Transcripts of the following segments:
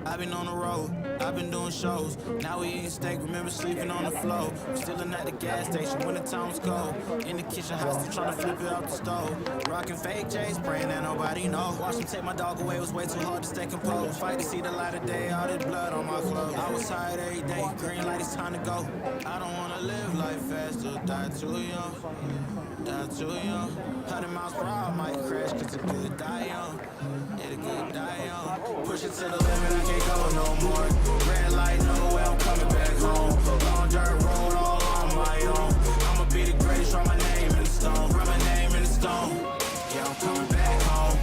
I've been on the road, I've been doing shows. Now we eating steak, remember sleeping on the floor. Stealing at the gas station when the time was cold. In the kitchen, hostage trying to flip it out the stove. Rocking fake J's, praying that nobody know. Watch him take my dog away, it was way too hard to stay composed. Fight to see the light of day, all this blood on my clothes. I was tired every day, green light, it's time to go. I don't wanna live life fast or die too young. Die too young. 100 miles per hour, might crash, cause the good die young. Yeah, the good die young. Push it to the limit, I can't go no more. Red light, no way, I'm coming back home. Long dirt road, all on my own. I'ma be the greatest, write my name in the stone. Write my name in the stone. Yeah, I'm coming back home.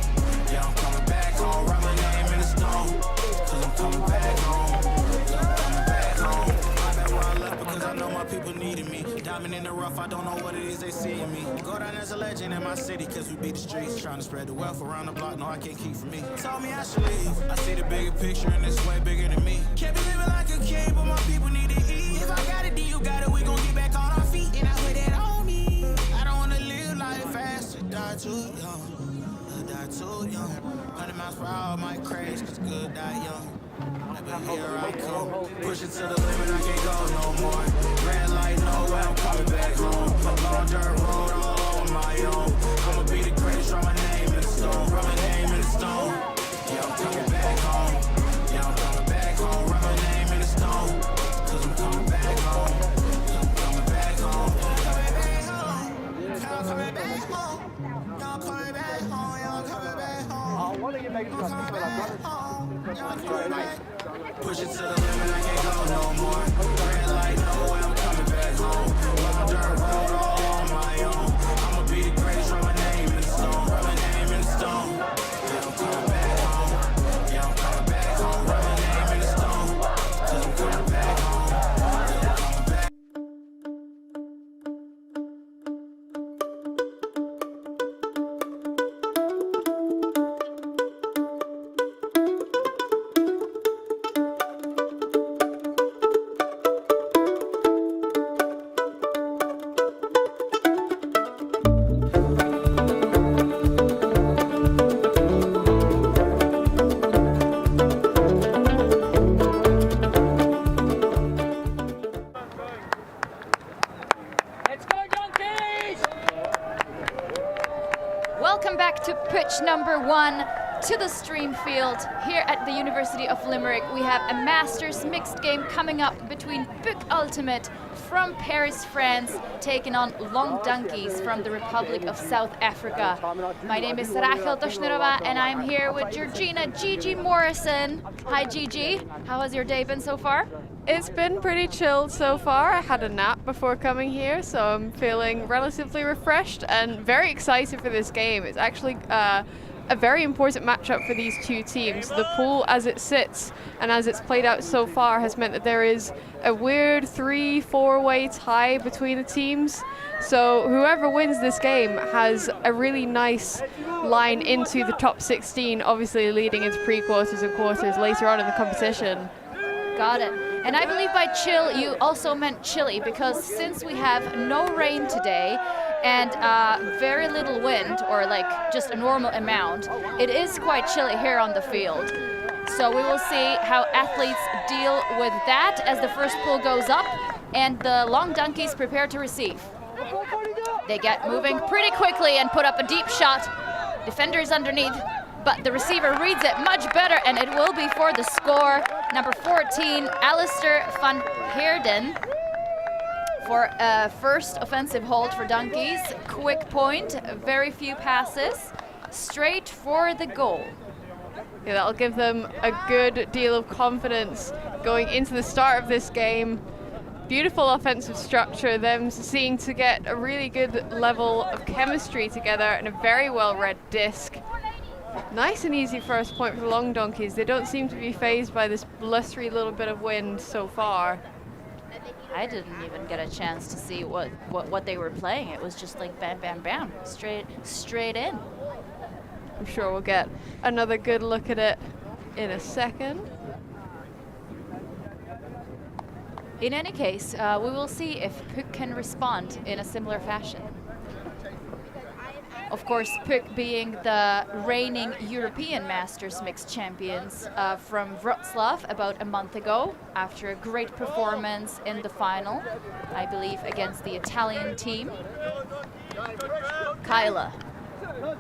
Yeah, I'm coming back home. Write my name in the stone. Cause I'm coming back home. Yeah, I'm coming back home. I'm back where I left because I know my people needed me. Diamond in the rough, I don't know what it is they see in me. Go down as a legend in my city cause we beat the streets. Trying to spread the wealth around the block, no I can't keep from me. Told me I should leave. I see the bigger picture and it's way bigger than me. Can't be living like a king, but my people need to eat. If I got it, then you got it, we gon' get back on our feet. And I put that on me. I don't wanna live life fast or die too young. Die too young. 100 miles per hour might crash cause good die young. But here I come. Push it to the limit, I can't go no more. Red light, no way, I'm coming back home. Long dirt road, all on my own. I'ma be the greatest, write my name in the stone. Write my name in the stone. Yeah, I'm coming back home. Yeah, I'm coming back home. Write my name in the stone. Cause I'm coming back home. I'm coming back home. Coming back home. I'm coming back home. Y'all coming back home. Y'all coming back home. I'm coming back home. Y'all coming back. Push it to the limit, I can't go no more. Red light, no way, I'm coming back home. Long dirt road, all on my own. I'ma be the greatest, write my name in the stone. Write my name in the stone. Yeah, I'm coming back home. Yeah, I'm coming back home. Write my name in the stone. Cause I'm coming back home. Yeah, I'm coming back. Welcome back to pitch number 1 to the stream field here at the University of Limerick. We have a Masters mixed game coming up between Pook Ultimate from Paris, France, taking on Long Donkeys from the Republic of South Africa. My name is Rachel Doshnerova and I'm here with Georgina Gigi Morrison. Hi Gigi, how has your day been so far? It's been pretty chilled so far. I had a nap before coming here, so I'm feeling relatively refreshed and very excited for this game. It's actually a very important matchup for these two teams. The pool as it sits and as it's played out so far has meant that there is a weird 3-4-way tie between the teams. So whoever wins this game has a really nice line into the top 16, obviously leading into pre-quarters and quarters later on in the competition. Got it. And I believe by chill you also meant chilly, because since we have no rain today, and very little wind, or like just a normal amount, it is quite chilly here on the field. So we will see how athletes deal with that as the first pull goes up and the long donkeys prepare to receive. They get moving pretty quickly and put up a deep shot. Defenders underneath, but the receiver reads it much better, and it will be for the score. Number 14, Alistair van Heerden, for a first offensive hold for donkeys. Quick point, very few passes, straight for the goal. Yeah, that'll give them a good deal of confidence going into the start of this game. Beautiful offensive structure, them seeming to get a really good level of chemistry together, and a very well read disc. Nice and easy first point for the long donkeys. They don't seem to be phased by this blustery little bit of wind so far. I didn't even get a chance to see what they were playing. It was just like bam, bam, bam, straight in. I'm sure we'll get another good look at it in a second. In any case, we will see if Pook can respond in a similar fashion. Of course, Pook being the reigning European Masters Mixed Champions from Wrocław about a month ago, after a great performance in the final, I believe against the Italian team. Kyla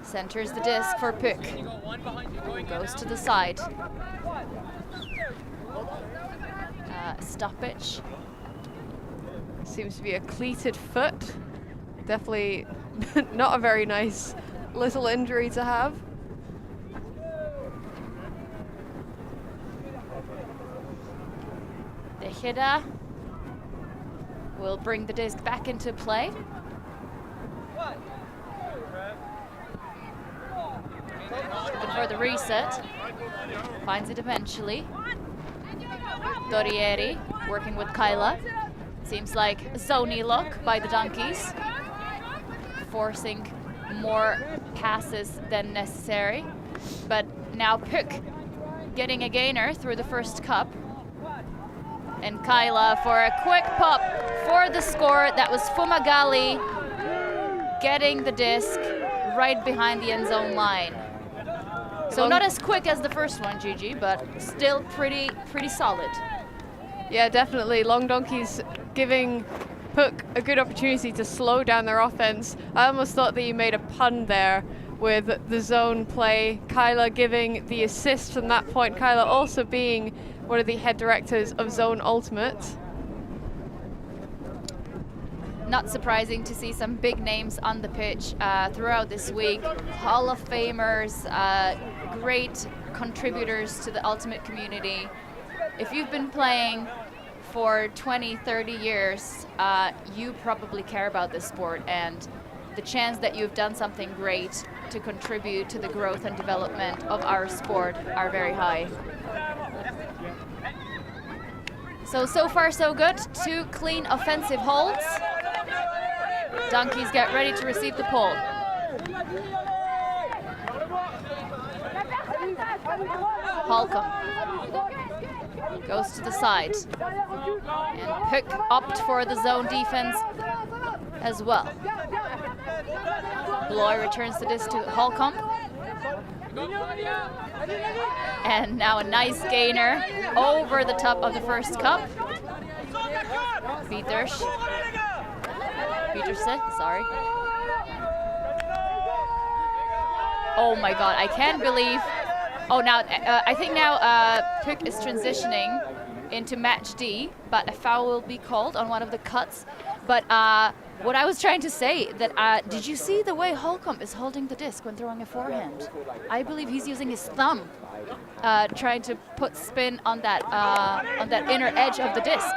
centers the disc for Pook. Goes to the side. Stoppage. Seems to be a cleated foot. Definitely not a very nice little injury to have. Tejeda will bring the disc back into play. Looking for the reset. Finds it eventually. Dorieri working with Kyla. Seems like zony look by the donkeys, forcing more passes than necessary. But now Pook getting a gainer through the first cup. And Kyla for a quick pop for the score. That was Fumagalli getting the disc right behind the end zone line. So not as quick as the first one, Gigi, but still pretty solid. Yeah, definitely. Long donkeys giving Pook a good opportunity to slow down their offense. I almost thought that you made a pun there with the zone play. Kyla giving the assist from that point. Kyla also being one of the head directors of Zone Ultimate. Not surprising to see some big names on the pitch throughout this week. Hall of Famers, great contributors to the Ultimate community. If you've been playing for 20, 30 years, you probably care about this sport, and the chance that you've done something great to contribute to the growth and development of our sport are very high. So far so good. 2 clean offensive holds. Donkeys get ready to receive the pull. Holcomb goes to the side. And Pook opt for the zone defense as well. Bloy returns the disc to Holcomb. And now a nice gainer over the top of the first cup. Peterson, sorry. Oh my God, I can't believe. Oh, now I think now Pook is transitioning into match D, but a foul will be called on one of the cuts. But what I was trying to say, that did you see the way Holcomb is holding the disc when throwing a forehand? I believe he's using his thumb, trying to put spin on that inner edge of the disc.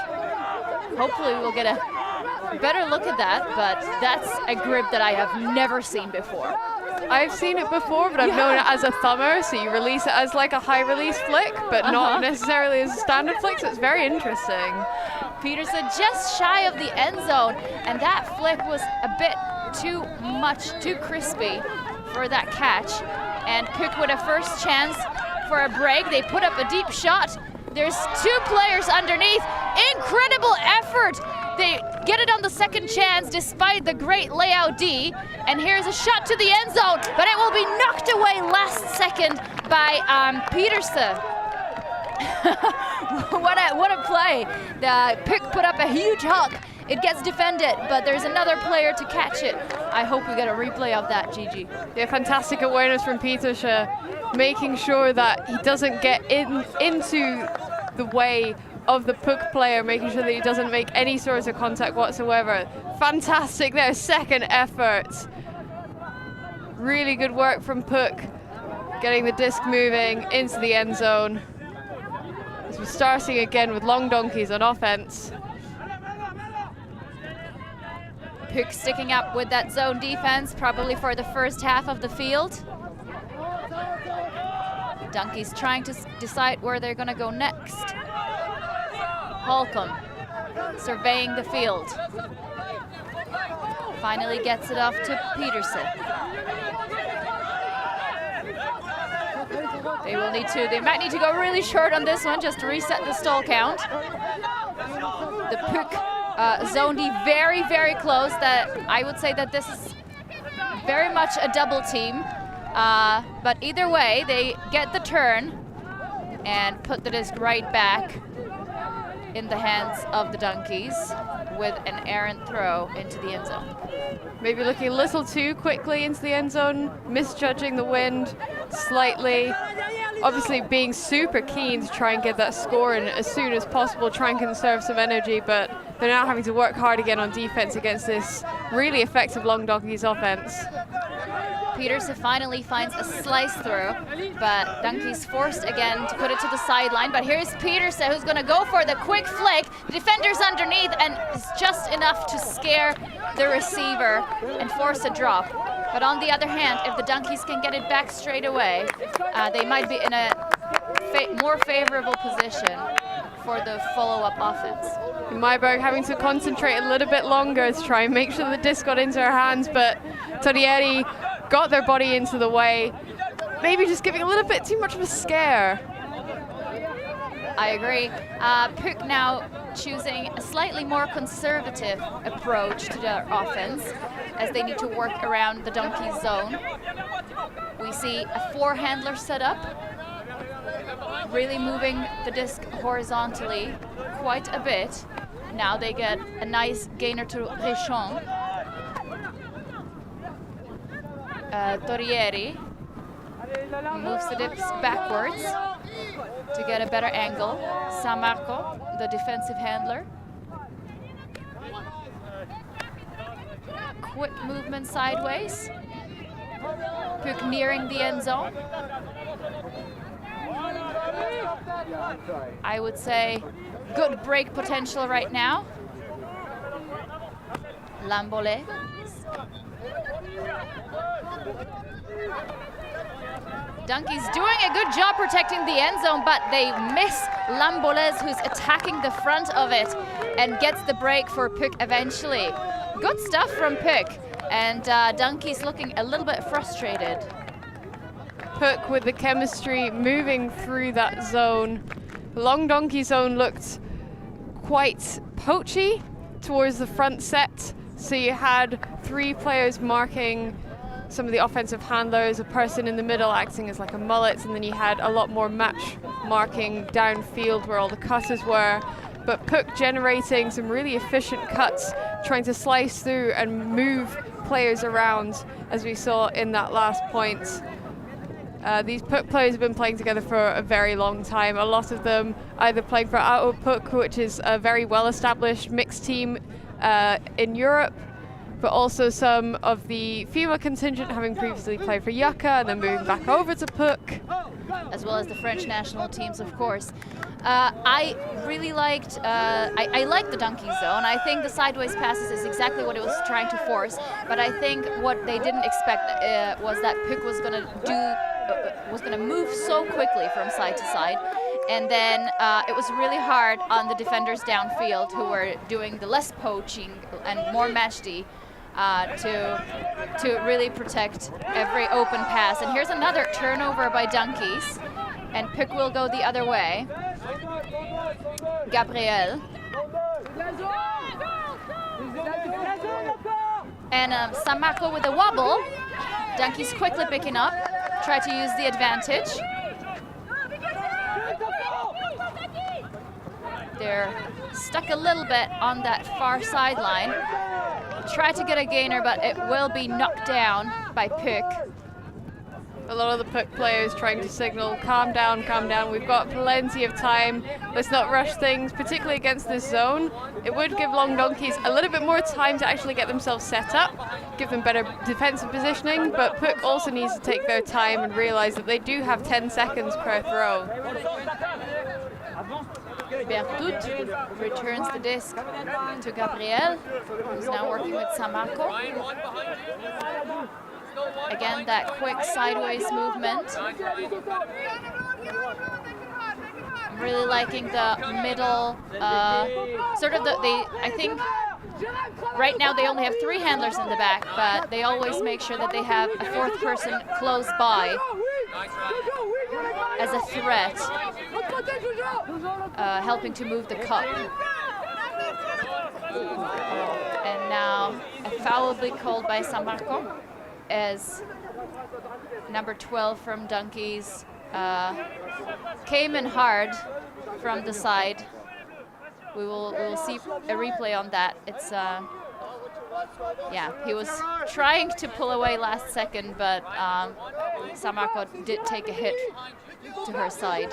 Hopefully we'll get a better look at that, but that's a grip that I have never seen before. I've seen it before, but I've known it as a thumber, so you release it as like a high release flick, but not necessarily as a standard flick, so it's very interesting. Peterson just shy of the end zone, and that flick was a bit too crispy for that catch. And Pook with a first chance for a break. They put up a deep shot. There's 2 players underneath. Incredible effort They get it on the second chance despite the great layout D. And here's a shot to the end zone, but it will be knocked away last second by Petersen. what a play. The Pook put up a huge hawk. It gets defended, but there's another player to catch it. I hope we get a replay of that, Gigi. Yeah, fantastic awareness from Petersen, making sure that he doesn't get into the way of the Pook player, making sure that he doesn't make any sort of contact whatsoever. Fantastic there, second effort. Really good work from Pook, getting the disc moving into the end zone. As we're starting again with long donkeys on offense. Pook sticking up with that zone defense, probably for the first half of the field. Donkeys trying to decide where they're gonna go next. Holcomb surveying the field. Finally gets it off to Petersen. They might need to go really short on this one just to reset the stall count. The Pook zone D very, very close. That I would say that this is very much a double team. But either way, they get the turn and put the disc right back in the hands of the donkeys with an errant throw into the end zone. Maybe looking a little too quickly into the end zone, misjudging the wind slightly. Obviously being super keen to try and get that score in as soon as possible, try and conserve some energy, but they're now having to work hard again on defense against this really effective long donkeys offense. Petersen finally finds a slice through, but Donkeys forced again to put it to the sideline. But here's Petersen, who's going to go for the quick flick. The defender's underneath, and it's just enough to scare the receiver and force a drop. But on the other hand, if the Donkeys can get it back straight away, they might be in a more favorable position for the follow-up offense. Myberg having to concentrate a little bit longer to try and make sure the disc got into her hands, but Torrieri got their body into the way, maybe just giving a little bit too much of a scare. I agree. Pook now choosing a slightly more conservative approach to their offense as they need to work around the donkey zone. We see a four-handler setup, really moving the disc horizontally quite a bit. Now they get a nice gainer to Richon. Torrieri moves the disc backwards to get a better angle. San Marco, the defensive handler. Quick movement sideways. Pook nearing the end zone. I would say good break potential right now. Lambolet. Donkeys doing a good job protecting the end zone, but they miss Lamboles, who's attacking the front of it and gets the break for Pook eventually. Good stuff from Pook, and Donkeys looking a little bit frustrated. Pook with the chemistry moving through that zone. Long donkey zone looked quite poachy towards the front set. So you had three players marking some of the offensive handlers, a person in the middle acting as like a mullet, and then you had a lot more match marking downfield where all the cutters were. But Pook generating some really efficient cuts, trying to slice through and move players around, as we saw in that last point. These Pook players have been playing together for a very long time. A lot of them either playing for AO Pook, which is a very well-established mixed team in Europe, but also some of the female contingent having previously played for Yucca and then moving back over to Pook. As well as the French national teams, of course. I really liked, I liked the donkey zone. I think the sideways passes is exactly what it was trying to force, but I think what they didn't expect was that Pook was going to move so quickly from side to side. And then it was really hard on the defenders downfield who were doing the less poaching and more match-D to really protect every open pass. And here's another turnover by Donkeys, and Pook will go the other way. Gabriel. And San Marco with a wobble. Donkeys quickly picking up, try to use the advantage. They're stuck a little bit on that far sideline. Try to get a gainer, but it will be knocked down by Pook. A lot of the Pook players trying to signal, calm down, we've got plenty of time, let's not rush things, particularly against this zone. It would give Long Donkeys a little bit more time to actually get themselves set up, give them better defensive positioning, but Pook also needs to take their time and realize that they do have 10 seconds per throw. Bertut returns the disc to Gabriel, who's now working with San Marco. Again, that quick sideways movement. I'm really liking the middle, I think right now they only have 3 handlers in the back, but they always make sure that they have a 4th person close by as a threat, helping to move the cup. And now a foul will be called by San Marco, as number 12 from Donkeys came in hard from the side. We will see a replay on that. It's yeah, he was trying to pull away last second, but San Marco did take a hit to her side.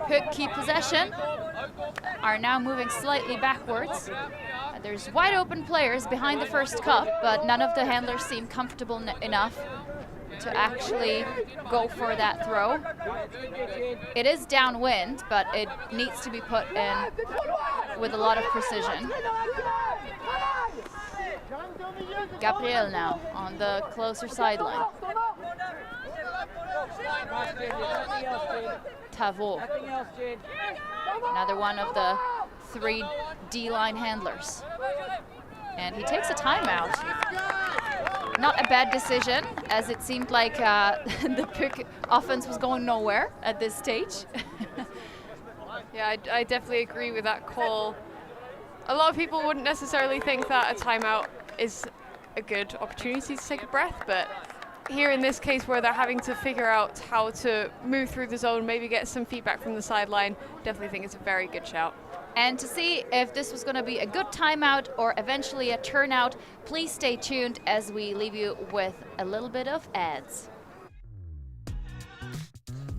Pook keep possession, are now moving slightly backwards. There's wide open players behind the first cup, but none of the handlers seem comfortable enough to actually go for that throw. It is downwind, but it needs to be put in with a lot of precision. Gabriel now on the closer sideline. Tavo, another one of the 3 D-line handlers. And he takes a timeout. Not a bad decision, as it seemed like the Pook offense was going nowhere at this stage. Yeah, I definitely agree with that call. A lot of people wouldn't necessarily think that a timeout is a good opportunity to take a breath, but here in this case where they're having to figure out how to move through the zone, maybe get some feedback from the sideline, definitely think it's a very good shout. And to see if this was going to be a good timeout or eventually a turnout, please stay tuned as we leave you with a little bit of ads.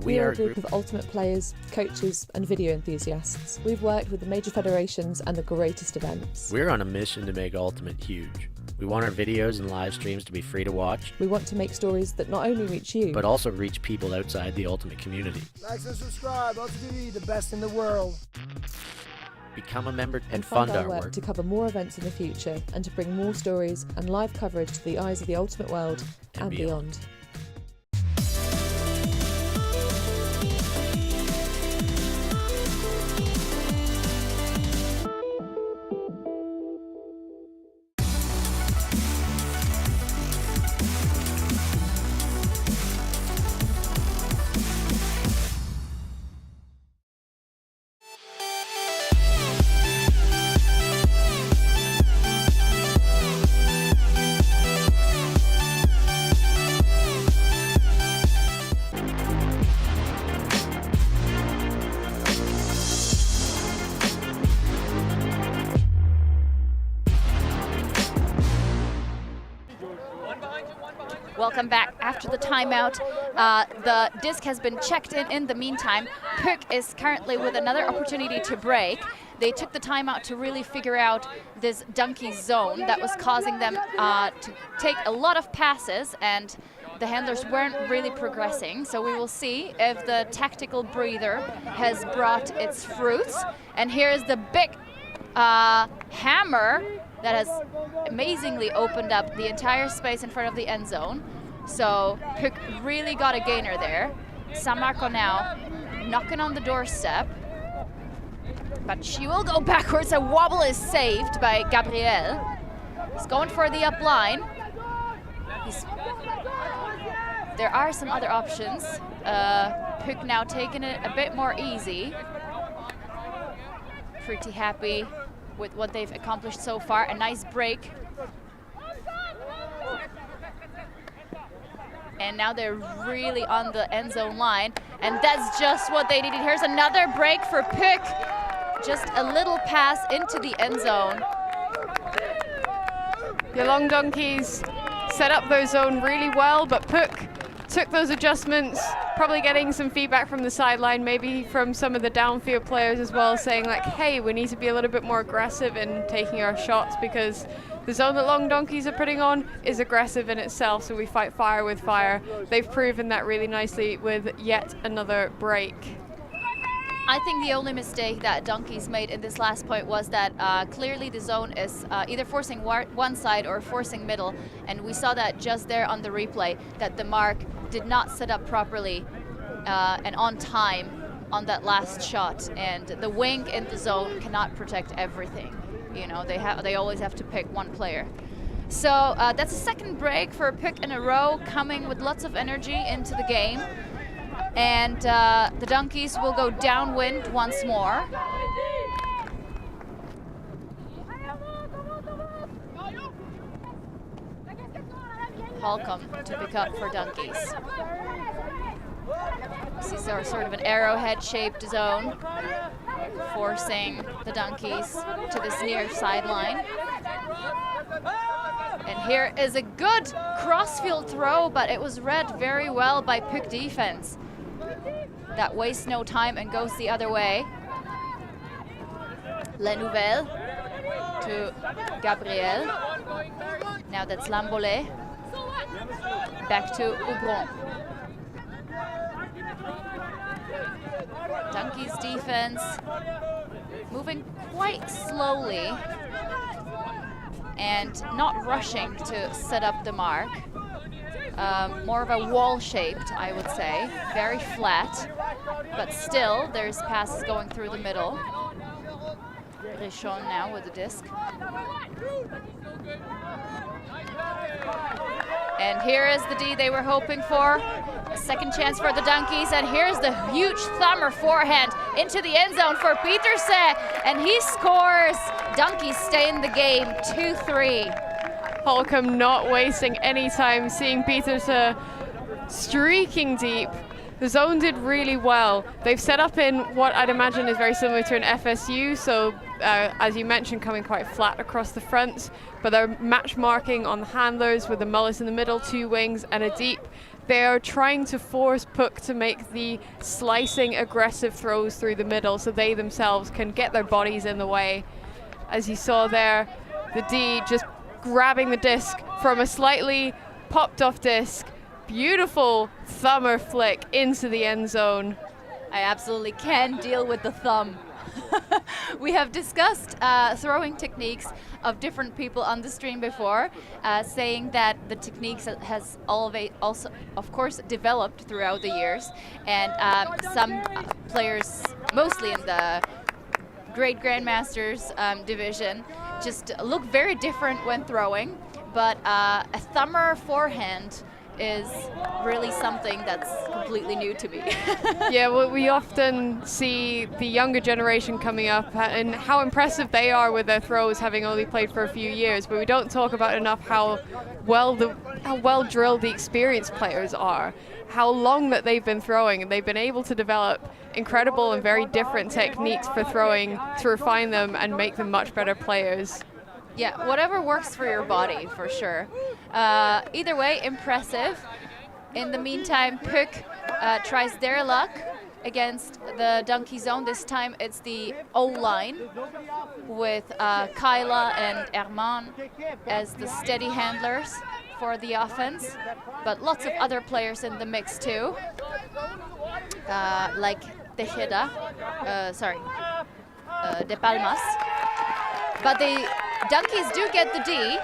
We are a group of ultimate players, coaches and video enthusiasts. We've worked with the major federations and the greatest events. We're on a mission to make Ultimate huge. We want our videos and live streams to be free to watch. We want to make stories that not only reach you, but also reach people outside the Ultimate community. Like and subscribe, Ultimate TV, the best in the world. Become a member and fund our work to cover more events in the future and to bring more stories and live coverage to the eyes of the Ultimate world and beyond. Welcome back after the timeout. The disc has been checked in the meantime. Pook is currently with another opportunity to break. They took the timeout to really figure out this donkey zone that was causing them to take a lot of passes, and the handlers weren't really progressing. So we will see if the tactical breather has brought its fruits. And here is the big hammer that has amazingly opened up the entire space in front of the end zone. So Pook really got a gainer there. San Marco now knocking on the doorstep, but she will go backwards. A wobble is saved by Gabriel. He's going for the up line. There are some other options. Pook now taking it a bit more easy. Pretty happy with what they've accomplished so far. A nice break. And now they're really on the end zone line, and that's just what they needed. Here's another break for Pook. Just a little pass into the end zone. The Long Donkeys set up their zone really well, but Pook took those adjustments, probably getting some feedback from the sideline, maybe from some of the downfield players as well, saying like, hey, we need to be a little bit more aggressive in taking our shots, because the zone that Long Donkeys are putting on is aggressive in itself, so we fight fire with fire. They've proven that really nicely with yet another break. I think the only mistake that Donkeys made in this last point was that clearly the zone is either forcing one side or forcing middle, and we saw that just there on the replay, that the mark did not set up properly and on time on that last shot, and the wing in the zone cannot protect everything. You know, they always have to pick one player. So that's a second break for Pook in a row, coming with lots of energy into the game. And the Donkeys will go downwind once more. Holcomb to pick up for Donkeys. This is our sort of an arrowhead-shaped zone, forcing the Donkeys to this near sideline. And here is a good crossfield throw, but it was read very well by Pook defense. That wastes no time and goes the other way. La Nouvelle to Gabriel. Now that's Lambolet. Back to Aubron. Donkeys defense moving quite slowly and not rushing to set up the mark. More of a wall-shaped, I would say. Very flat, but still there's passes going through the middle. Richon now with the disc. And here is the D they were hoping for. A second chance for the Donkeys, and here's the huge thumber forehand into the end zone for Pieterse, and he scores. Donkeys stay in the game, 2-3. Holcomb not wasting any time, seeing Pieterse streaking deep. The zone did really well. They've set up in what I'd imagine is very similar to an FSU, so as you mentioned, coming quite flat across the front, but they're match marking on the handlers with the mullets in the middle, two wings and a deep. They are trying to force Pook to make the slicing aggressive throws through the middle so they themselves can get their bodies in the way. As you saw there, the D just grabbing the disc from a slightly popped off disc. Beautiful thumber flick into the end zone. I absolutely can deal with the thumb. We have discussed throwing techniques of different people on the stream before, saying that the techniques has also, of course, developed throughout the years, and some players, mostly in the great grandmasters division, just look very different when throwing, but a thumber forehand is really something that's completely new to me. Yeah, well, we often see the younger generation coming up and how impressive they are with their throws, having only played for a few years, but we don't talk about enough how well drilled the experienced players are, how long that they've been throwing, and they've been able to develop incredible and very different techniques for throwing to refine them and make them much better players. Yeah, whatever works for your body, for sure. Either way, impressive. In the meantime, Pook tries their luck against the Donkey Zone. This time it's the O-line with Kyla and Herman as the steady handlers for the offense, but lots of other players in the mix too, like Tejeda, De Palmas. But the Donkeys do get the D.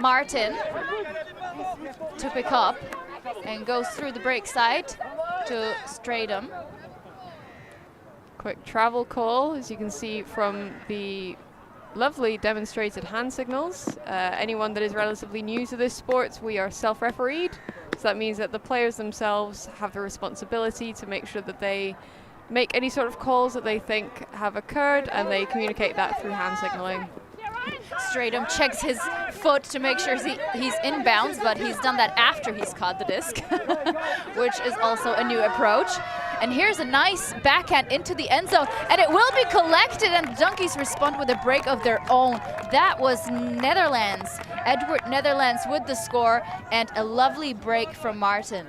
Martin to pick up and goes through the break side to Stratum. Quick travel call, as you can see from the lovely demonstrated hand signals. Anyone that is relatively new to this sport, we are self-refereed. So that means that the players themselves have the responsibility to make sure that they make any sort of calls that they think have occurred, and they communicate that through hand signaling. Stratum checks his foot to make sure he's inbounds, but he's done that after he's caught the disc, which is also a new approach. And here's a nice backhand into the end zone, and it will be collected, and the Donkeys respond with a break of their own. That was Netherlands. Edward Netherlands with the score, and a lovely break from Martin.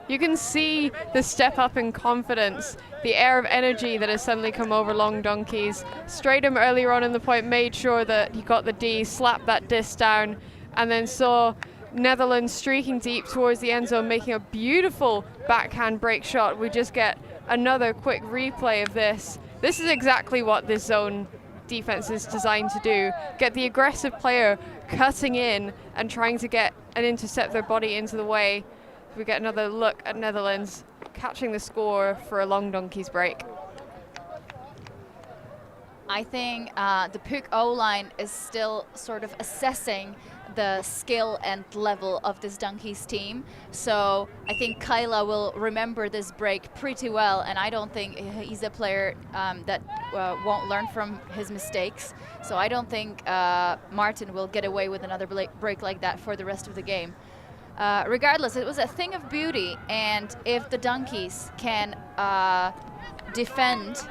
You can see the step up in confidence, the air of energy that has suddenly come over Long Donkeys. Stratum earlier on in the point made sure that he got the D, slapped that disc down, and then saw Netherlands streaking deep towards the end zone, making a beautiful backhand break shot. We just get another quick replay of this. This is exactly what this zone defense is designed to do. Get the aggressive player cutting in and trying to get and intercept their body into the way. We get another look at Netherlands catching the score for a Long Donkeys break. I think the Pook O-line is still sort of assessing the skill and level of this Donkeys team. So I think Kyla will remember this break pretty well, and I don't think he's a player that won't learn from his mistakes. So I don't think Martin will get away with another break like that for the rest of the game. Regardless, it was a thing of beauty, and if the Donkeys can defend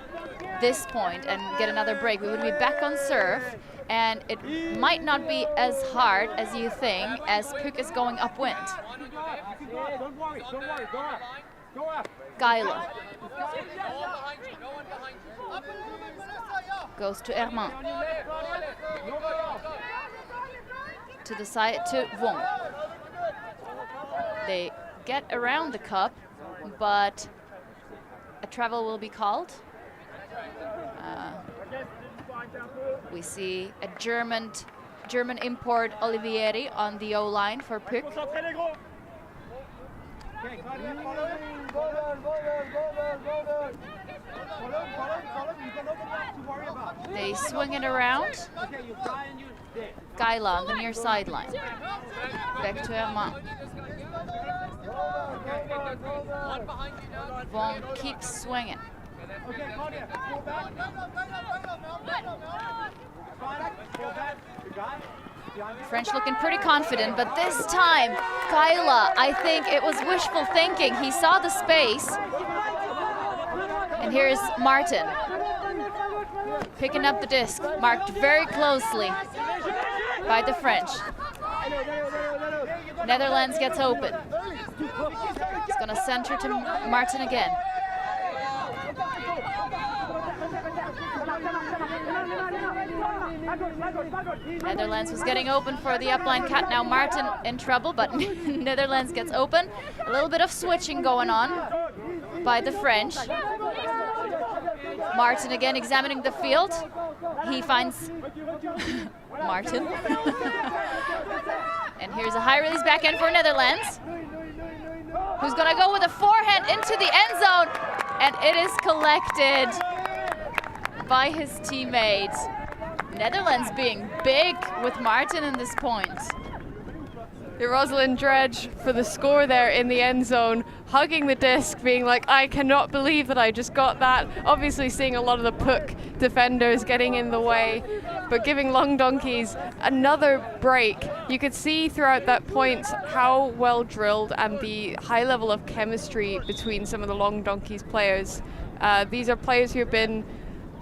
this point and get another break, we would be back on serve, and it might not be as hard as you think, as Pook is going upwind. Geila goes to Herman. To the side to Wong. They get around the cup, but a travel will be called. We see a German import Olivieri on the O-line for Pook. They swing it around. Geila on the near sideline. Back to Herman. Vaughn keeps swinging. French looking pretty confident, but this time, Geila, I think it was wishful thinking. He saw the space. And here's Martin. Picking up the disc, marked very closely by the French. Netherlands gets open. It's gonna center to Martin again. Netherlands was getting open for the upline cut. Now Martin in trouble, but Netherlands gets open. A little bit of switching going on by the French. Martin again examining the field. He finds Martin. And here's a high release backhand for Netherlands, who's gonna go with a forehand into the end zone, and it is collected by his teammates. Netherlands being big with Martin in this point. Rosalind Dredge for the score there in the end zone, hugging the disc, being like, I cannot believe that I just got that. Obviously seeing a lot of the Pook defenders getting in the way, but giving Long Donkeys another break. You could see throughout that point how well drilled and the high level of chemistry between some of the Long Donkeys players. These are players who have been,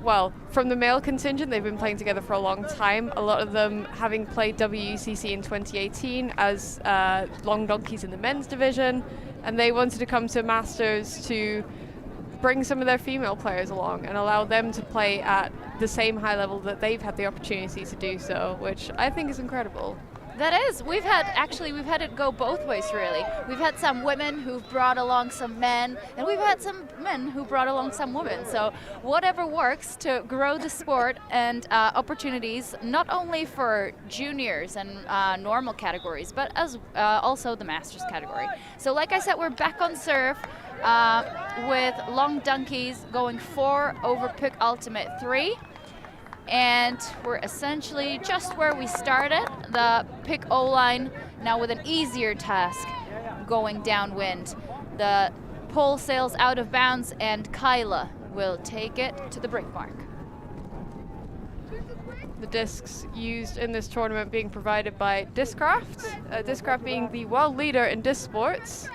well, from the male contingent, they've been playing together for a long time. A lot of them having played WUCC in 2018 as Long Donkeys in the men's division, and they wanted to come to Masters to bring some of their female players along and allow them to play at the same high level that they've had the opportunity to do so, which I think is incredible. That is. We've had it go both ways, really. We've had some women who've brought along some men, and we've had some men who brought along some women. So whatever works to grow the sport and opportunities, not only for juniors and normal categories, but as also the Masters category. So like I said, we're back on serve with Long Donkeys going 4 over Pook Ultimate 3. And we're essentially just where we started. The Pook O-line now with an easier task going downwind. The pole sails out of bounds, and Kyla will take it to the break mark. The discs used in this tournament being provided by Discraft, Discraft being the world leader in disc sports.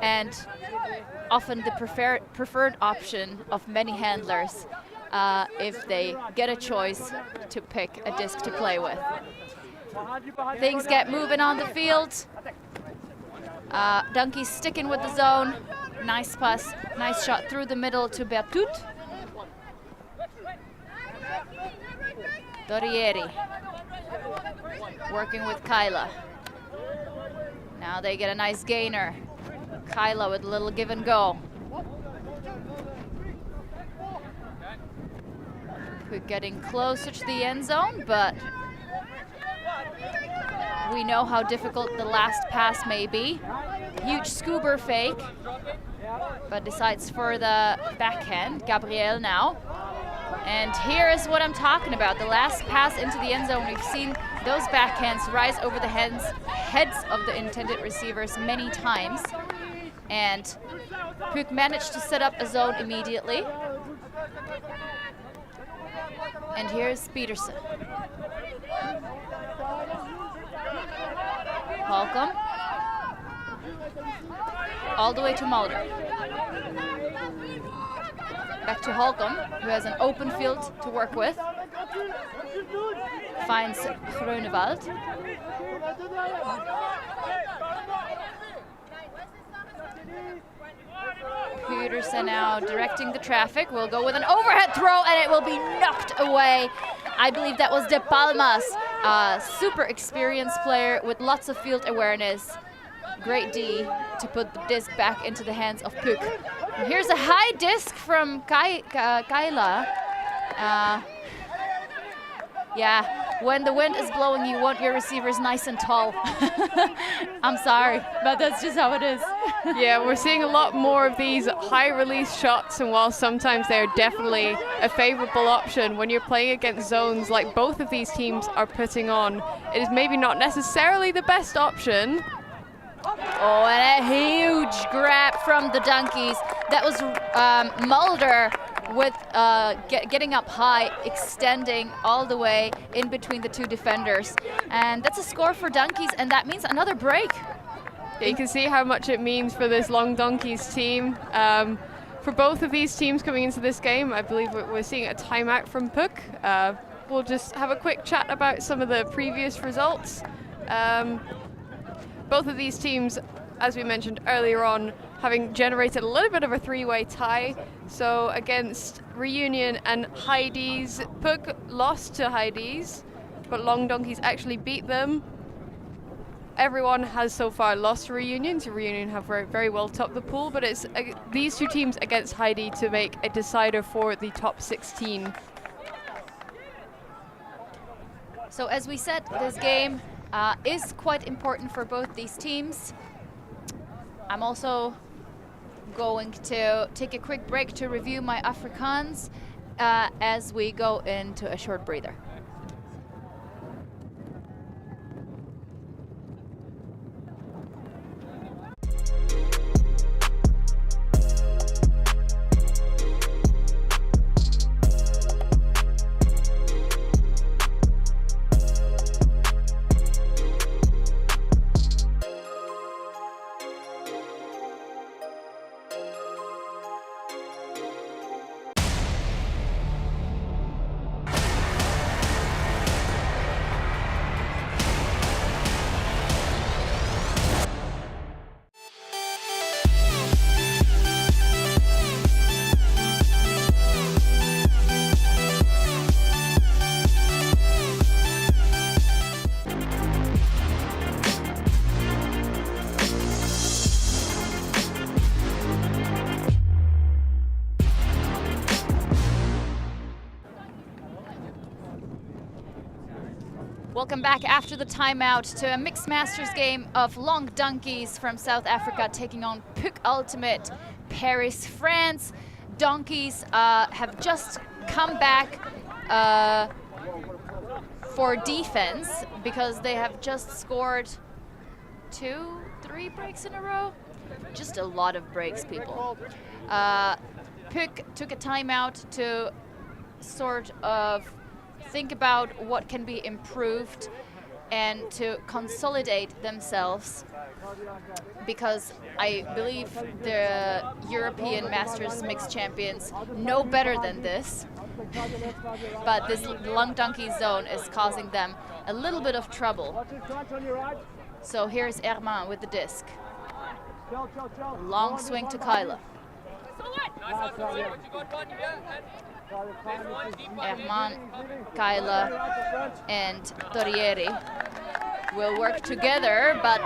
And often the preferred option of many handlers if they get a choice to pick a disc to play with. Things get moving on the field. Donkey's sticking with the zone. Nice pass, nice shot through the middle to Bertut. Dorieri working with Kyla. Now they get a nice gainer. Kyla with a little give and go. We're getting closer to the end zone, but we know how difficult the last pass may be. Huge scuba fake, but decides for the backhand. Gabriel now. And here is what I'm talking about. The last pass into the end zone, we've seen those backhands rise over the heads of the intended receivers many times. And Pook managed to set up a zone immediately. And here's Peterson. Holcomb. All the way to Mulder. Back to Holcomb, who has an open field to work with. Finds Groenewald. Peterson now directing the traffic. Will go with an overhead throw, and it will be knocked away. I believe that was De Palmas, a super experienced player with lots of field awareness. Great D to put the disc back into the hands of Pook. And here's a high disc from Kyla. Yeah, when the wind is blowing, you want your receivers nice and tall. I'm sorry, but that's just how it is. Yeah, we're seeing a lot more of these high release shots, and while sometimes they're definitely a favorable option, when you're playing against zones like both of these teams are putting on, it is maybe not necessarily the best option. Oh, and a huge grab from the Donkeys. That was Mulder with getting up high, extending all the way in between the two defenders. And that's a score for Donkeys, and that means another break. Yeah, you can see how much it means for this Long Donkeys team. For both of these teams coming into this game, I believe we're seeing a timeout from Pook. We'll just have a quick chat about some of the previous results. Both of these teams, as we mentioned earlier on, having generated a little bit of a three-way tie. So against Reunion and Heidi's, Pook lost to Heidi's, but Long Donkeys actually beat them. Everyone has so far lost to Reunion, so Reunion have very well topped the pool, but it's these two teams against Heidi to make a decider for the top 16. So as we said, this game is quite important for both these teams. I'm also going to take a quick break to review my Afrikaans as we go into a short breather. Welcome back after the timeout to a mixed masters game of Long Donkeys from South Africa taking on Pook Ultimate Paris, France. Donkeys have just come back for defense because they have just scored 2, 3, 3 breaks in a row. Just a lot of breaks, people. Pook took a timeout to sort of think about what can be improved and to consolidate themselves, because I believe the European Masters Mixed Champions know better than this. But this long donkey zone is causing them a little bit of trouble. So here's Herman with the disc. Long swing to Kyla. Herman, Kyla, and Torrieri will work together, but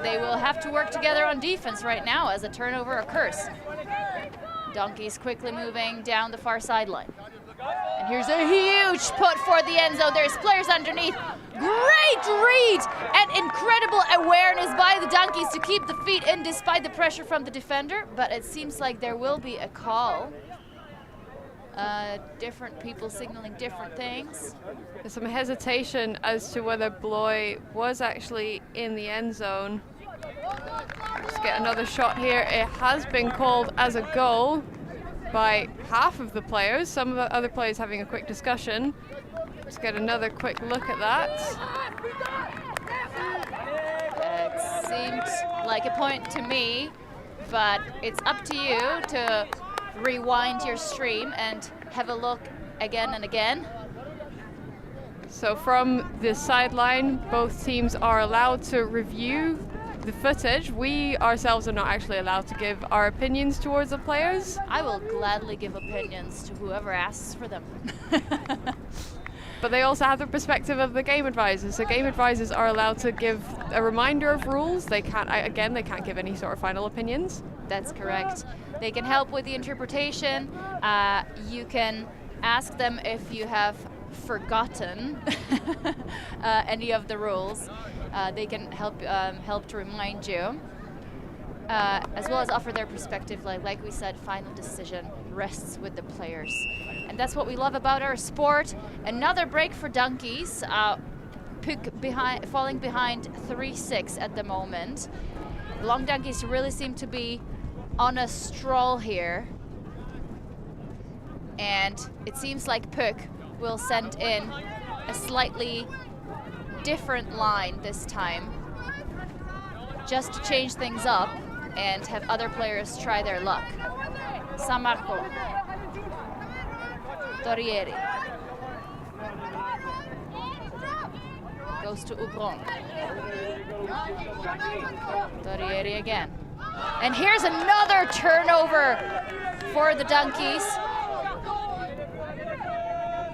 they will have to work together on defense right now as a turnover occurs. Donkeys quickly moving down the far sideline. And here's a huge put for the end zone. There's players underneath. Great read and incredible awareness by the Donkeys to keep the feet in despite the pressure from the defender. But it seems like there will be a call. Different people signaling different things. There's some hesitation as to whether Bloy was actually in the end zone. Let's get another shot here. It has been called as a goal by half of the players. Some of the other players having a quick discussion. Let's get another quick look at that. It seemed like a point to me, but it's up to you to rewind your stream and have a look again and again. So from the sideline, both teams are allowed to review the footage. We ourselves are not actually allowed to give our opinions towards the players. I will gladly give opinions to whoever asks for them. But they also have the perspective of the game advisors. So game advisors are allowed to give a reminder of rules. They can't, again, they can't give any sort of final opinions. That's correct. They can help with the interpretation. You can ask them if you have forgotten any of the rules. They can help to remind you, as well as offer their perspective. Like we said, final decision rests with the players, and that's what we love about our sport. Another break for Donkeys. Pook falling behind 3-6 at the moment. Long Donkeys really seem to be on a stroll here, and it seems like Pook will send in a slightly different line this time, just to change things up and have other players try their luck. San Marco, Torrieri, goes to Ubron, Torrieri again. And here's another turnover for the Donkeys.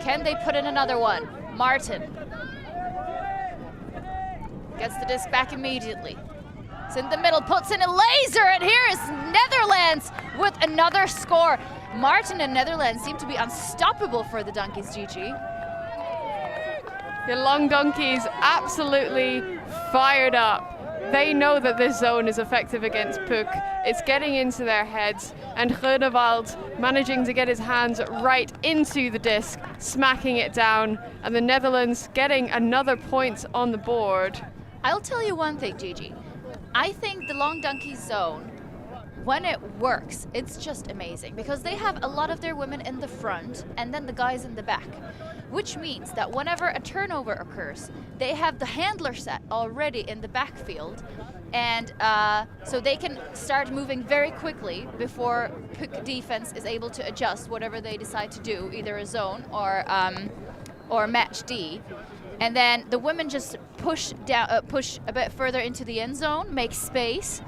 Can they put in another one? Martin gets the disc back immediately. It's in the middle, puts in a laser, and here is Netherlands with another score. Martin and Netherlands seem to be unstoppable for the Donkeys, Gigi. The Long Donkeys absolutely fired up. They know that this zone is effective against Pook. It's getting into their heads, and Grunewald managing to get his hands right into the disc, smacking it down, and the Netherlands getting another point on the board. I'll tell you one thing, Gigi. I think the Long Donkey zone, when it works, it's just amazing, because they have a lot of their women in the front and then the guys in the back, which means that whenever a turnover occurs, they have the handler set already in the backfield, and so they can start moving very quickly before Pook defense is able to adjust whatever they decide to do, either a zone or match D. And then the women just push a bit further into the end zone, make space,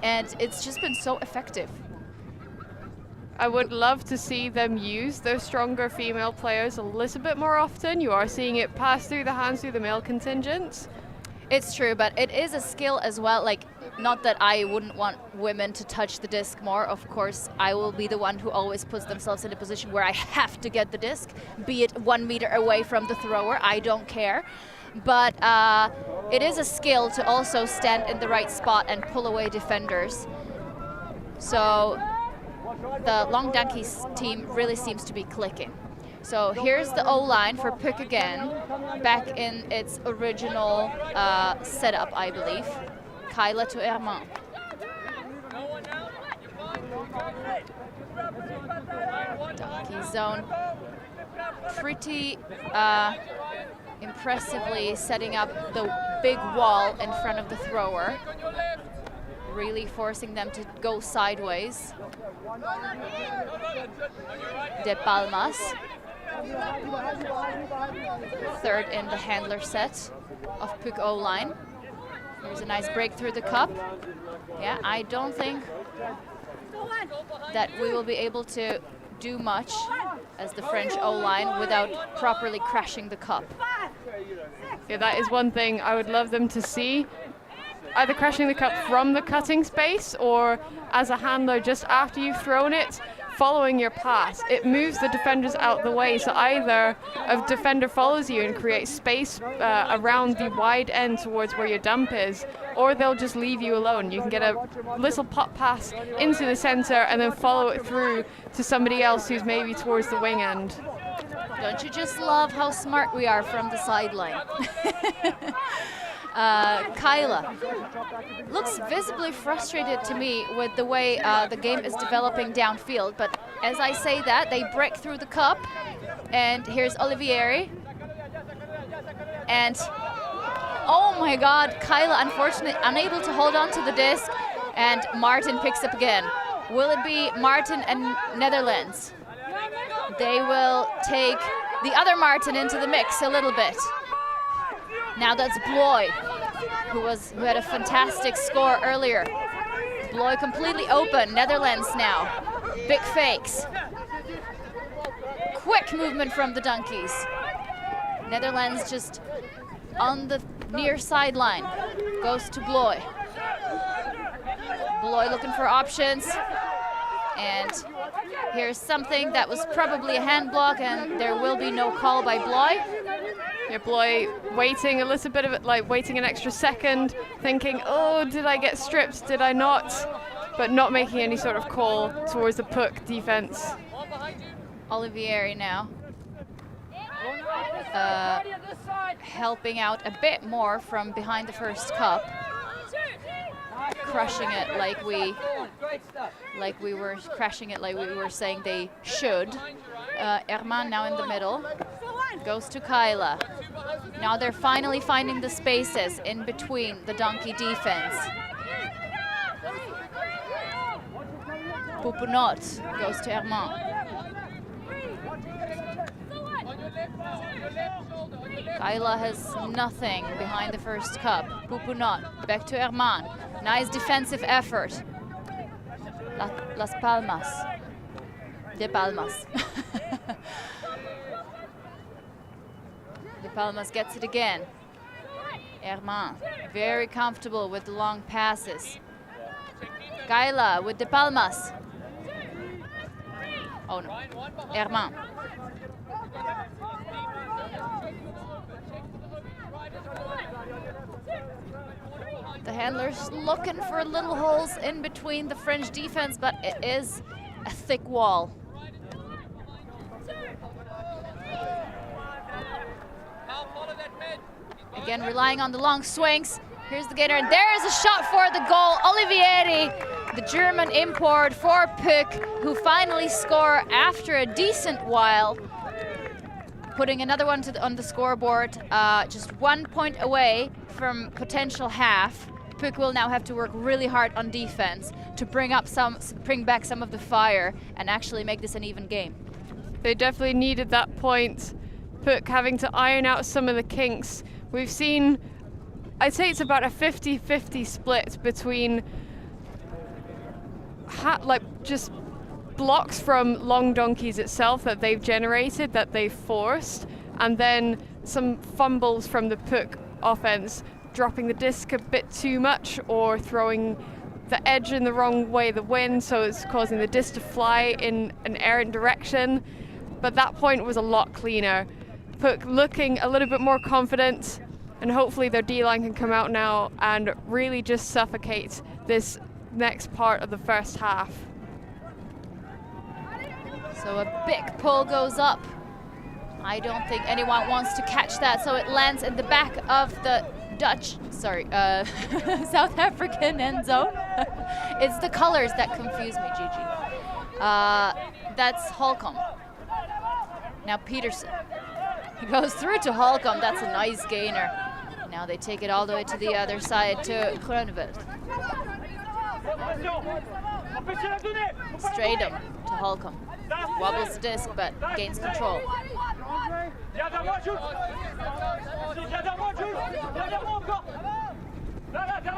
and it's just been so effective. I would love to see them use those stronger female players a little bit more often. You are seeing it pass through the hands through the male contingents. It's true, but it is a skill as well. Like, not that I wouldn't want women to touch the disc more. Of course, I will be the one who always puts themselves in a position where I have to get the disc, be it 1 meter away from the thrower. I don't care. But it is a skill to also stand in the right spot and pull away defenders. So the Long Donkeys team really seems to be clicking. So here's the O-line for Pook again, back in its original setup, I believe. Kyla to Herman. Donkey zone. Pretty impressively setting up the big wall in front of the thrower. Really forcing them to go sideways. De Palmas. Third in the handler set of PUC O-line. Here's a nice break through the cup. Yeah, I don't think that we will be able to do much as the French O-line without properly crashing the cup. Yeah, that is one thing I would love them to see. Either crashing the cup from the cutting space or as a handler just after you've thrown it, following your pass. It moves the defenders out the way, so either a defender follows you and creates space around the wide end towards where your dump is, or they'll just leave you alone. You can get a little pop pass into the center and then follow it through to somebody else who's maybe towards the wing end. Don't you just love how smart we are from the sideline? Kyla looks visibly frustrated to me with the way the game is developing downfield, but as I say that, they break through the cup, and here's Olivieri, and oh my god, Kyla unfortunately unable to hold on to the disc, and Martin picks up again. Will it be Martin and Netherlands? They will take the other Martin into the mix a little bit. Now that's Bloy, who had a fantastic score earlier. Bloy completely open. Netherlands now. Big fakes. Quick movement from the donkeys. Netherlands just on the near sideline. Goes to Bloy. Bloy looking for options. And here's something that was probably a hand block, and there will be no call by Bloy. Yeah, Bloy waiting a little bit of it, like waiting an extra second, thinking, oh, did I get stripped? Did I not? But not making any sort of call towards the PUC defense. Olivieri now. Helping out a bit more from behind the first cup. Crushing it like we were crashing it like we were saying they should. Herman now in the middle. Goes to Kyla. Now they're finally finding the spaces in between the donkey defense. Pouponot goes to Herman. Kyla has nothing behind the first cup. Pouponot back to Herman. Nice defensive effort. Las Palmas. De Palmas. De Palmas gets it again. Herman, very comfortable with the long passes. Kyla with De Palmas. Oh no, Herman. The handler's looking for little holes in between the French defense, but it is a thick wall. Again, relying on the long swings. Here's the gainer, and there's a shot for the goal. Olivieri, the German import for PUC, who finally score after a decent while. Putting another one on the scoreboard, just 1 point away from potential half. PUC will now have to work really hard on defense to bring back some of the fire and actually make this an even game. They definitely needed that point. PUC having to iron out some of the kinks. We've seen, I'd say it's about a 50-50 split between just blocks from long donkeys itself that they've generated, that they've forced, and then some fumbles from the PUC offense, dropping the disc a bit too much or throwing the edge in the wrong way of the wind, so it's causing the disc to fly in an errant direction. But that point was a lot cleaner. PUC looking a little bit more confident, and hopefully their D-line can come out now and really just suffocate this next part of the first half. So a big pull goes up. I don't think anyone wants to catch that, so it lands in the back of the South African end zone. It's the colors that confuse me, Gigi. That's Holcomb. Now Peterson. He goes through to Holcomb. That's a nice gainer. Now they take it all the way to the other side to Groeneveld. Straight him to Holcomb. Wobbles the disc but gains control.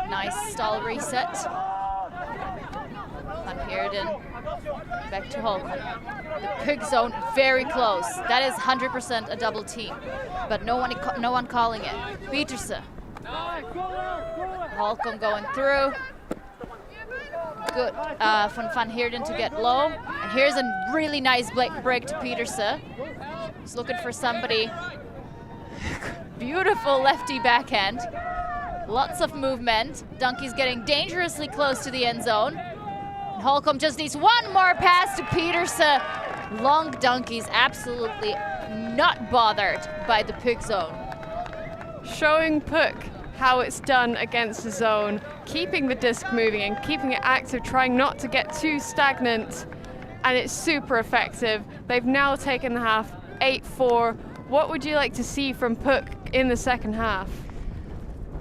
Nice stall reset. Van Heerden back to Holcomb. The Pook zone very close. That is 100% a double team, but no one calling it. Petersen. Holcomb going through. Good from Van Heerden to get low. And here's a really nice break to Petersen. He's looking for somebody. Beautiful lefty backhand. Lots of movement. Donkey's getting dangerously close to the end zone. And Holcomb just needs one more pass to Petersen. Long Donkey's absolutely not bothered by the Pook zone. Showing Pook how it's done against the zone, keeping the disc moving and keeping it active, trying not to get too stagnant, and it's super effective. They've now taken the half 8-4. What would you like to see from Pook in the second half?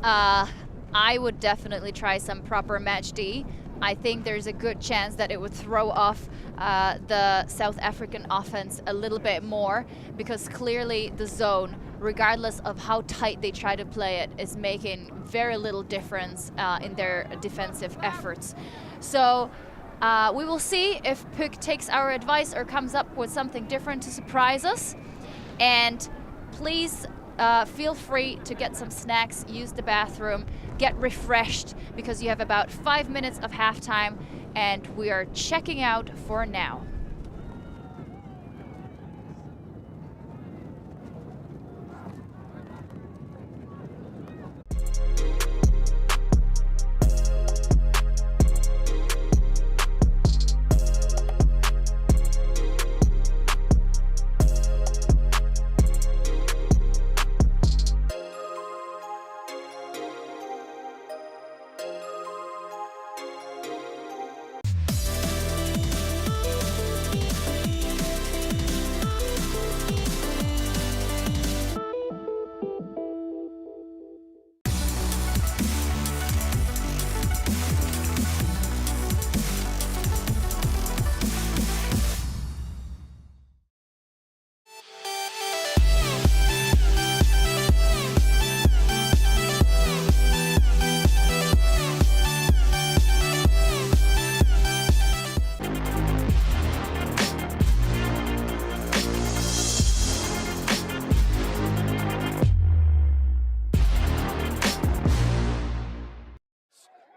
I would definitely try some proper match D. I think there's a good chance that it would throw off the South African offense a little bit more, because clearly the zone, regardless of how tight they try to play it, is making very little difference in their defensive efforts. So we will see if Pook takes our advice or comes up with something different to surprise us. And please feel free to get some snacks, use the bathroom, get refreshed, because you have about 5 minutes of halftime, and we are checking out for now.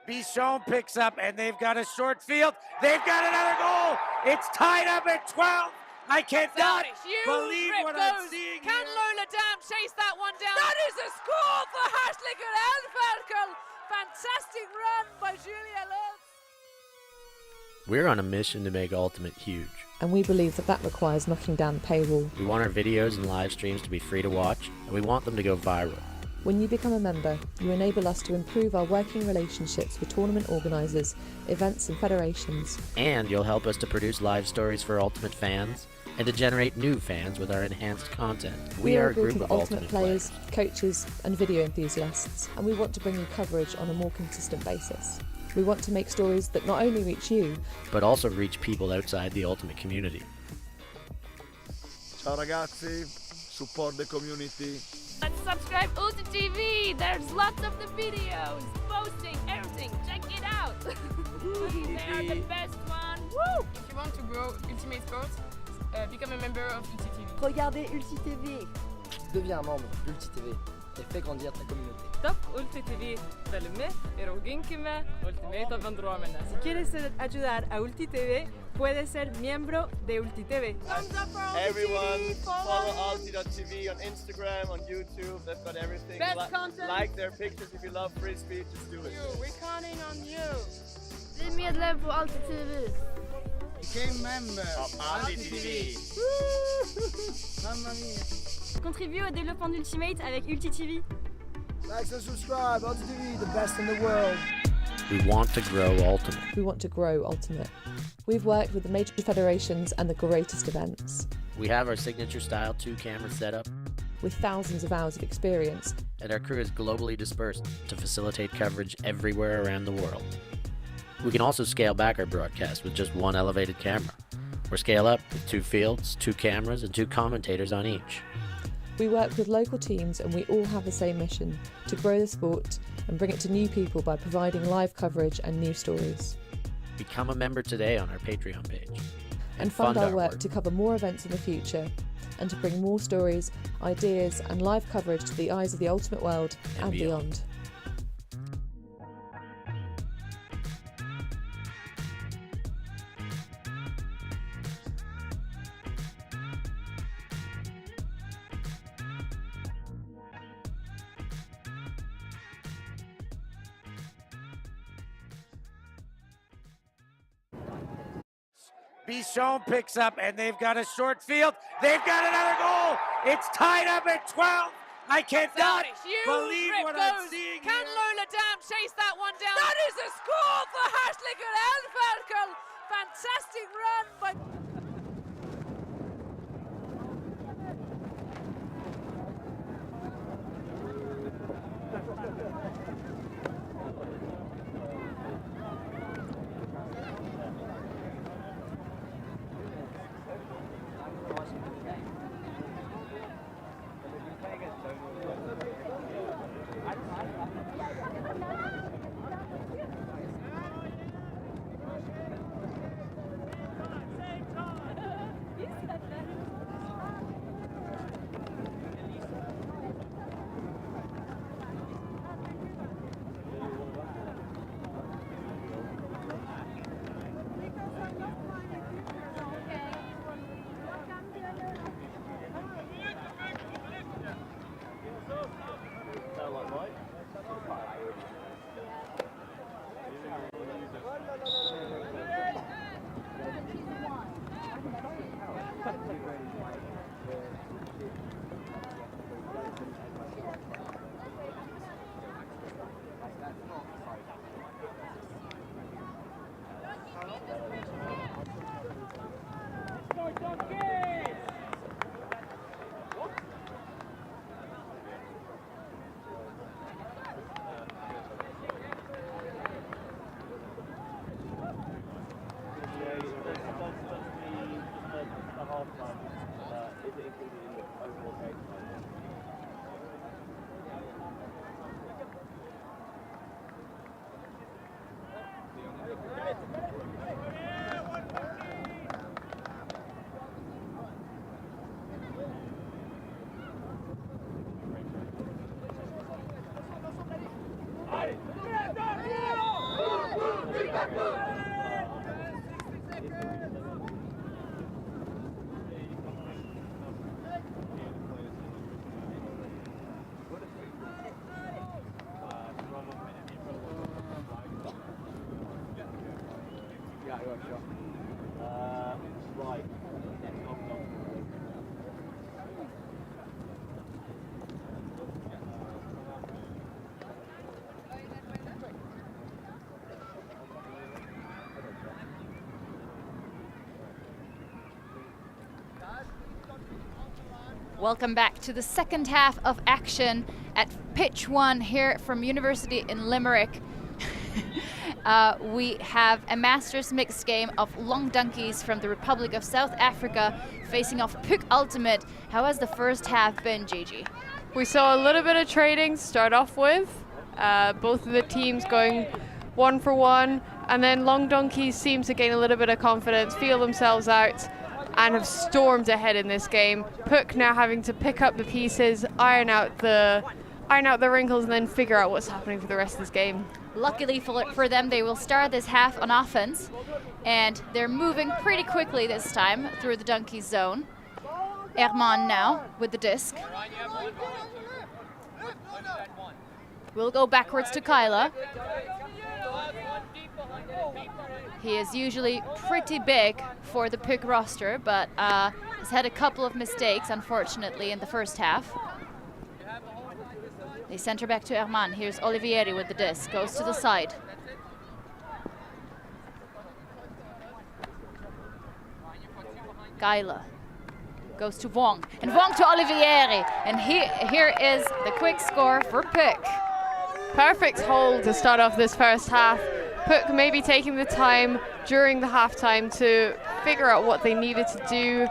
Bichon picks up, and they've got a short field. They've got another goal. It's tied up at 12. I cannot believe what I'm seeing Can here. Lola Dam chase that one down? That is a score for Hartlinger Elferkel. Fantastic run by Julia Lutz. We're on a mission to make Ultimate huge. And we believe that that requires knocking down the paywall. We want our videos and live streams to be free to watch, and we want them to go viral. When you become a member, you enable us to improve our working relationships with tournament organisers, events and federations. And you'll help us to produce live stories for Ultimate fans, and to generate new fans with our enhanced content. We are a group of Ultimate players, coaches and video enthusiasts, and we want to bring you coverage on a more consistent basis. We want to make stories that not only reach you, but also reach people outside the Ultimate community. Ciao ragazzi, support the community. Let's subscribe Ulti TV. There's lots of the videos, posting, everything. Check it out. They are the best one. Woo! If you want to grow Ultimate Sports, become a member of Ulti TV. Regardez Ulti TV. Deviens un membre d'Ulti TV et fais grandir ta communauté. Top Ulti TV بالمه يروقين كما Ultimate بندرومنا. Si quieres ayudar a Ulti TV, puedes ser miembro de Ulti TV. Everyone, follow Ulti.tv on Instagram, on YouTube. They've got everything. Best content. Like their pictures if you love free speech. Just do it. We're counting on you. Bli medlem på Ulti TV. Became member of Ulti.tv. Mamma mia. Contribue au développement d'Ultimate avec Ulti TV. Like and subscribe. Ultimate TV, the best in the world. We want to grow Ultimate. We want to grow Ultimate. We've worked with the major federations and the greatest events. We have our signature style 2-camera setup, with thousands of hours of experience. And our crew is globally dispersed to facilitate coverage everywhere around the world. We can also scale back our broadcast with just one elevated camera, or scale up with 2 fields, 2 cameras, and 2 commentators on each. We work with local teams and we all have the same mission, to grow the sport and bring it to new people by providing live coverage and news stories. Become a member today on our Patreon page. And fund our work to cover more events in the future and to bring more stories, ideas and live coverage to the eyes of the ultimate world and beyond. Bichon picks up, and they've got a short field. They've got another goal. It's tied up at 12. I cannot believe what I'm seeing. Can Lola Dam chase that one down? That is a score for Hartlinger Elferkel. Fantastic run by... Welcome back to the second half of action at pitch 1 here from University in Limerick. We have a Masters mixed game of long donkeys from the Republic of South Africa facing off Pook Ultimate. How has the first half been, Gigi? We saw a little bit of trading to start off with, both of the teams going 1 for 1, and then long donkeys seem to gain a little bit of confidence, feel themselves out, and have stormed ahead in this game. Pook now having to pick up the pieces, iron out the wrinkles, and then figure out what's happening for the rest of this game. Luckily for them, they will start this half on offense, and they're moving pretty quickly this time through the donkey zone. Herman now with the disc. We'll go backwards to Kyla. He is usually pretty big for the Pook roster, but has had a couple of mistakes, unfortunately, in the first half. They center back to Herman. Here's Olivieri with the disc. Goes to the side. Geila goes to Wong. And Wong to Olivieri. And here is the quick score for Pook. Perfect hold to start off this first half. Pook maybe taking the time during the halftime to figure out what they needed to do,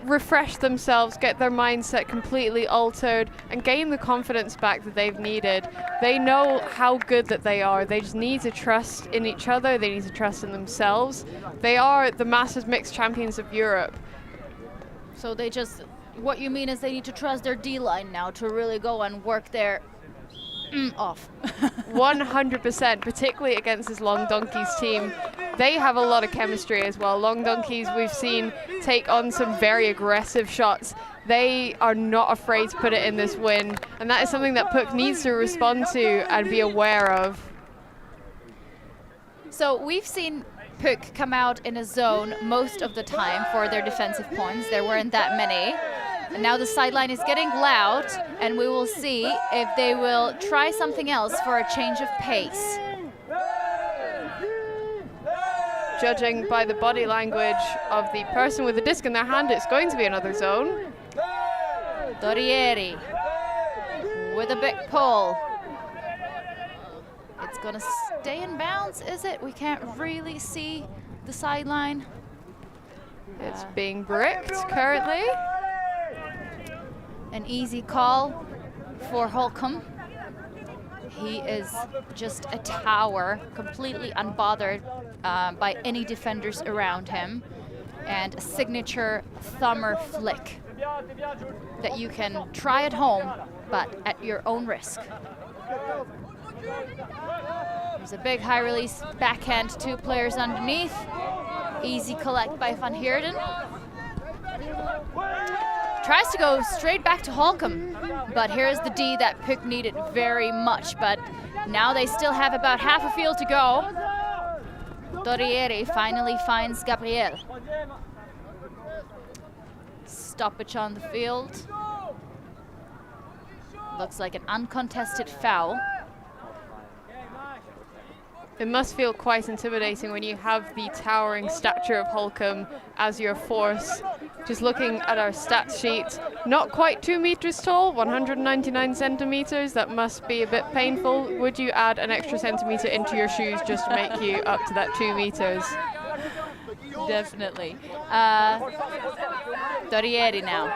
refresh themselves, get their mindset completely altered, and gain the confidence back that they've needed. They know how good that they are. They just need to trust in each other. They need to trust in themselves. They are the Masters Mixed Champions of Europe. So they just, what you mean is they need to trust their D-line now to really go and work their off. 100%, particularly against this Long Donkeys team. They have a lot of chemistry as well. Long Donkeys we've seen take on some very aggressive shots. They are not afraid to put it in this win, and that is something that Pook needs to respond to and be aware of. So we've seen Pook come out in a zone most of the time for their defensive points. There weren't that many. And now the sideline is getting loud, and we will see if they will try something else for a change of pace. Judging by the body language of the person with the disc in their hand, it's going to be another zone. Dorieri with a big pull. It's going to stay in bounds, is it? We can't really see the sideline. It's being bricked currently. An easy call for Holcomb. He is just a tower, completely unbothered by any defenders around him, and a signature thumber flick that you can try at home, but at your own risk. There's a big high release backhand, 2 players underneath. Easy collect by Van Heerden. Tries to go straight back to Holcomb, but here's the D that Pook needed very much, but now they still have about half a field to go. Dorieri finally finds Gabriel. Stoppage on the field. Looks like an uncontested foul. It must feel quite intimidating when you have the towering stature of Holcomb as your force. Just looking at our stats sheet, not quite 2 meters tall, 199 centimeters. That must be a bit painful. Would you add an extra centimeter into your shoes just to make you up to that 2 meters? Definitely. Dorieri now.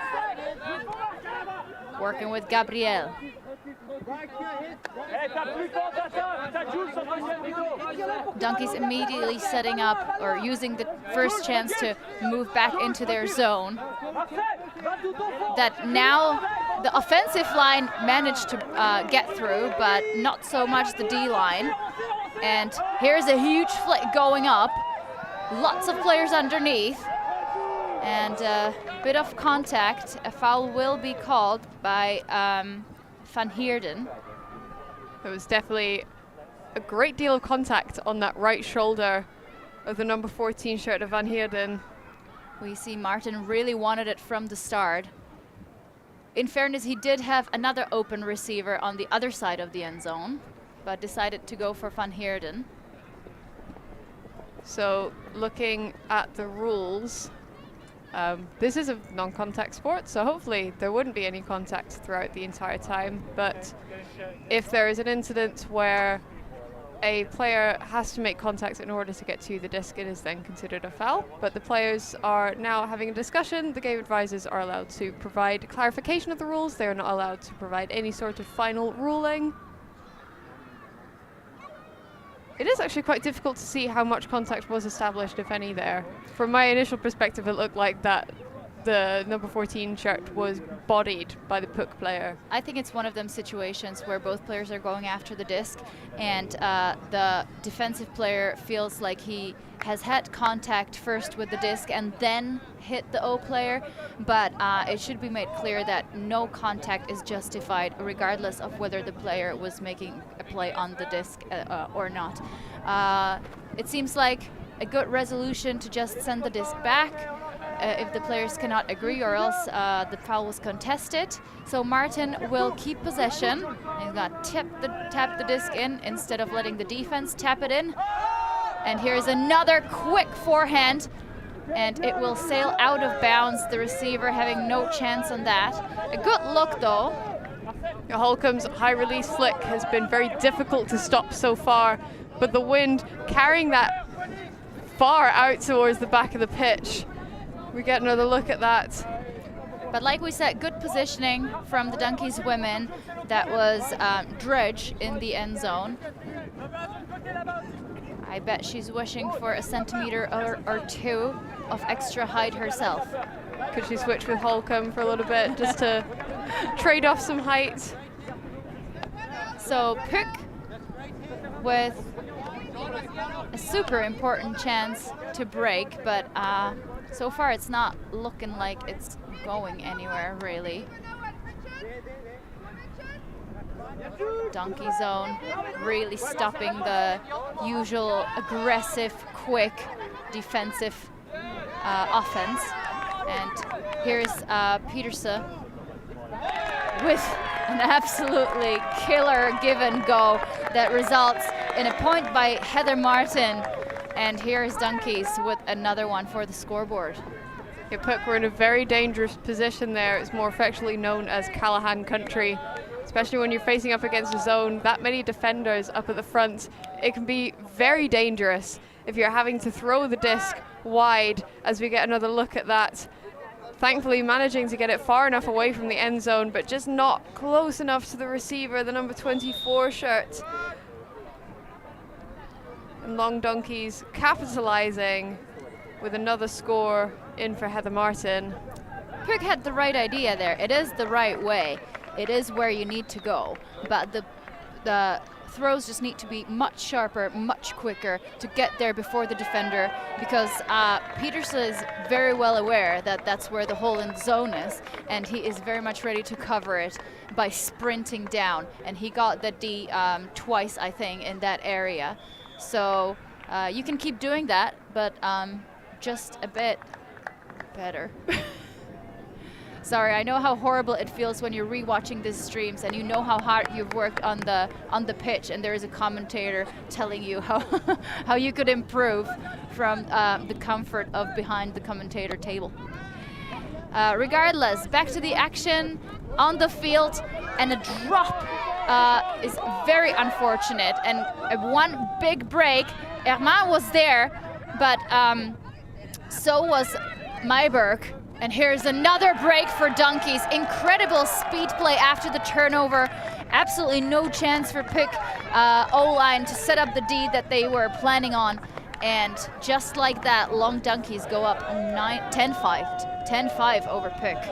Working with Gabriel. Donkeys immediately setting up or using the first chance to move back into their zone. That now the offensive line managed to get through, but not so much the D line. And here's a huge flick going up. Lots of players underneath. And a bit of contact. A foul will be called by Van Heerden. There was definitely a great deal of contact on that right shoulder of the number 14 shirt of Van Heerden. We see Martin really wanted it from the start. In fairness, he did have another open receiver on the other side of the end zone, but decided to go for Van Heerden. So looking at the rules, this is a non-contact sport, so hopefully there wouldn't be any contact throughout the entire time. But if there is an incident where a player has to make contact in order to get to the disc, it is then considered a foul. But the players are now having a discussion. The game advisors are allowed to provide clarification of the rules. They are not allowed to provide any sort of final ruling. It is actually quite difficult to see how much contact was established, if any, there. From my initial perspective, it looked like that the number 14 shirt was bodied by the Pook player. I think it's one of them situations where both players are going after the disc, and the defensive player feels like he has had contact first with the disc and then hit the O player, but it should be made clear that no contact is justified regardless of whether the player was making a play on the disc or not. It seems like a good resolution to just send the disc back. if the players cannot agree, or else the foul was contested. So Martin will keep possession. He's got to tap the disc in instead of letting the defense tap it in. And here's another quick forehand, and it will sail out of bounds, the receiver having no chance on that. A good look though. Holcomb's high release flick has been very difficult to stop so far, but the wind carrying that far out towards the back of the pitch. We get another look at that. But like we said, good positioning from the Donkeys women. That was Dredge in the end zone. I bet she's wishing for a centimeter or two of extra height herself. Could she switch with Holcomb for a little bit just to trade off some height? So Pook with a super important chance to break, but so far it's not looking like it's going anywhere really. Donkey zone really stopping the usual aggressive, quick, defensive offense. And here's Peterson with an absolutely killer give and go that results in a point by Heather Martin. And here's Donkeys with another one for the scoreboard. Yeah, Pook were in a very dangerous position there. It's more affectionately known as Callahan country, especially when you're facing up against a zone, that many defenders up at the front. It can be very dangerous if you're having to throw the disc wide, as we get another look at that. Thankfully managing to get it far enough away from the end zone, but just not close enough to the receiver, the number 24 shirt. And Long Donkeys capitalizing with another score in for Heather Martin. Pook had the right idea there. It is the right way. It is where you need to go. But the throws just need to be much sharper, much quicker to get there before the defender, because Peterson is very well aware that that's where the hole in the zone is, and he is very much ready to cover it by sprinting down. And he got the D twice, I think, in that area. So you can keep doing that, but just a bit better. Sorry, I know how horrible it feels when you're rewatching these streams and you know how hard you've worked on the pitch, and there is a commentator telling you how you could improve from the comfort of behind the commentator table. Regardless, back to the action on the field, and a drop is very unfortunate, and one big break. Herman was there, but so was Mayberg. And here's another break for Donkeys. Incredible speed play after the turnover. Absolutely no chance for Pook O-line to set up the D that they were planning on. And just like that, Long Donkeys go up 10-5 over Pook.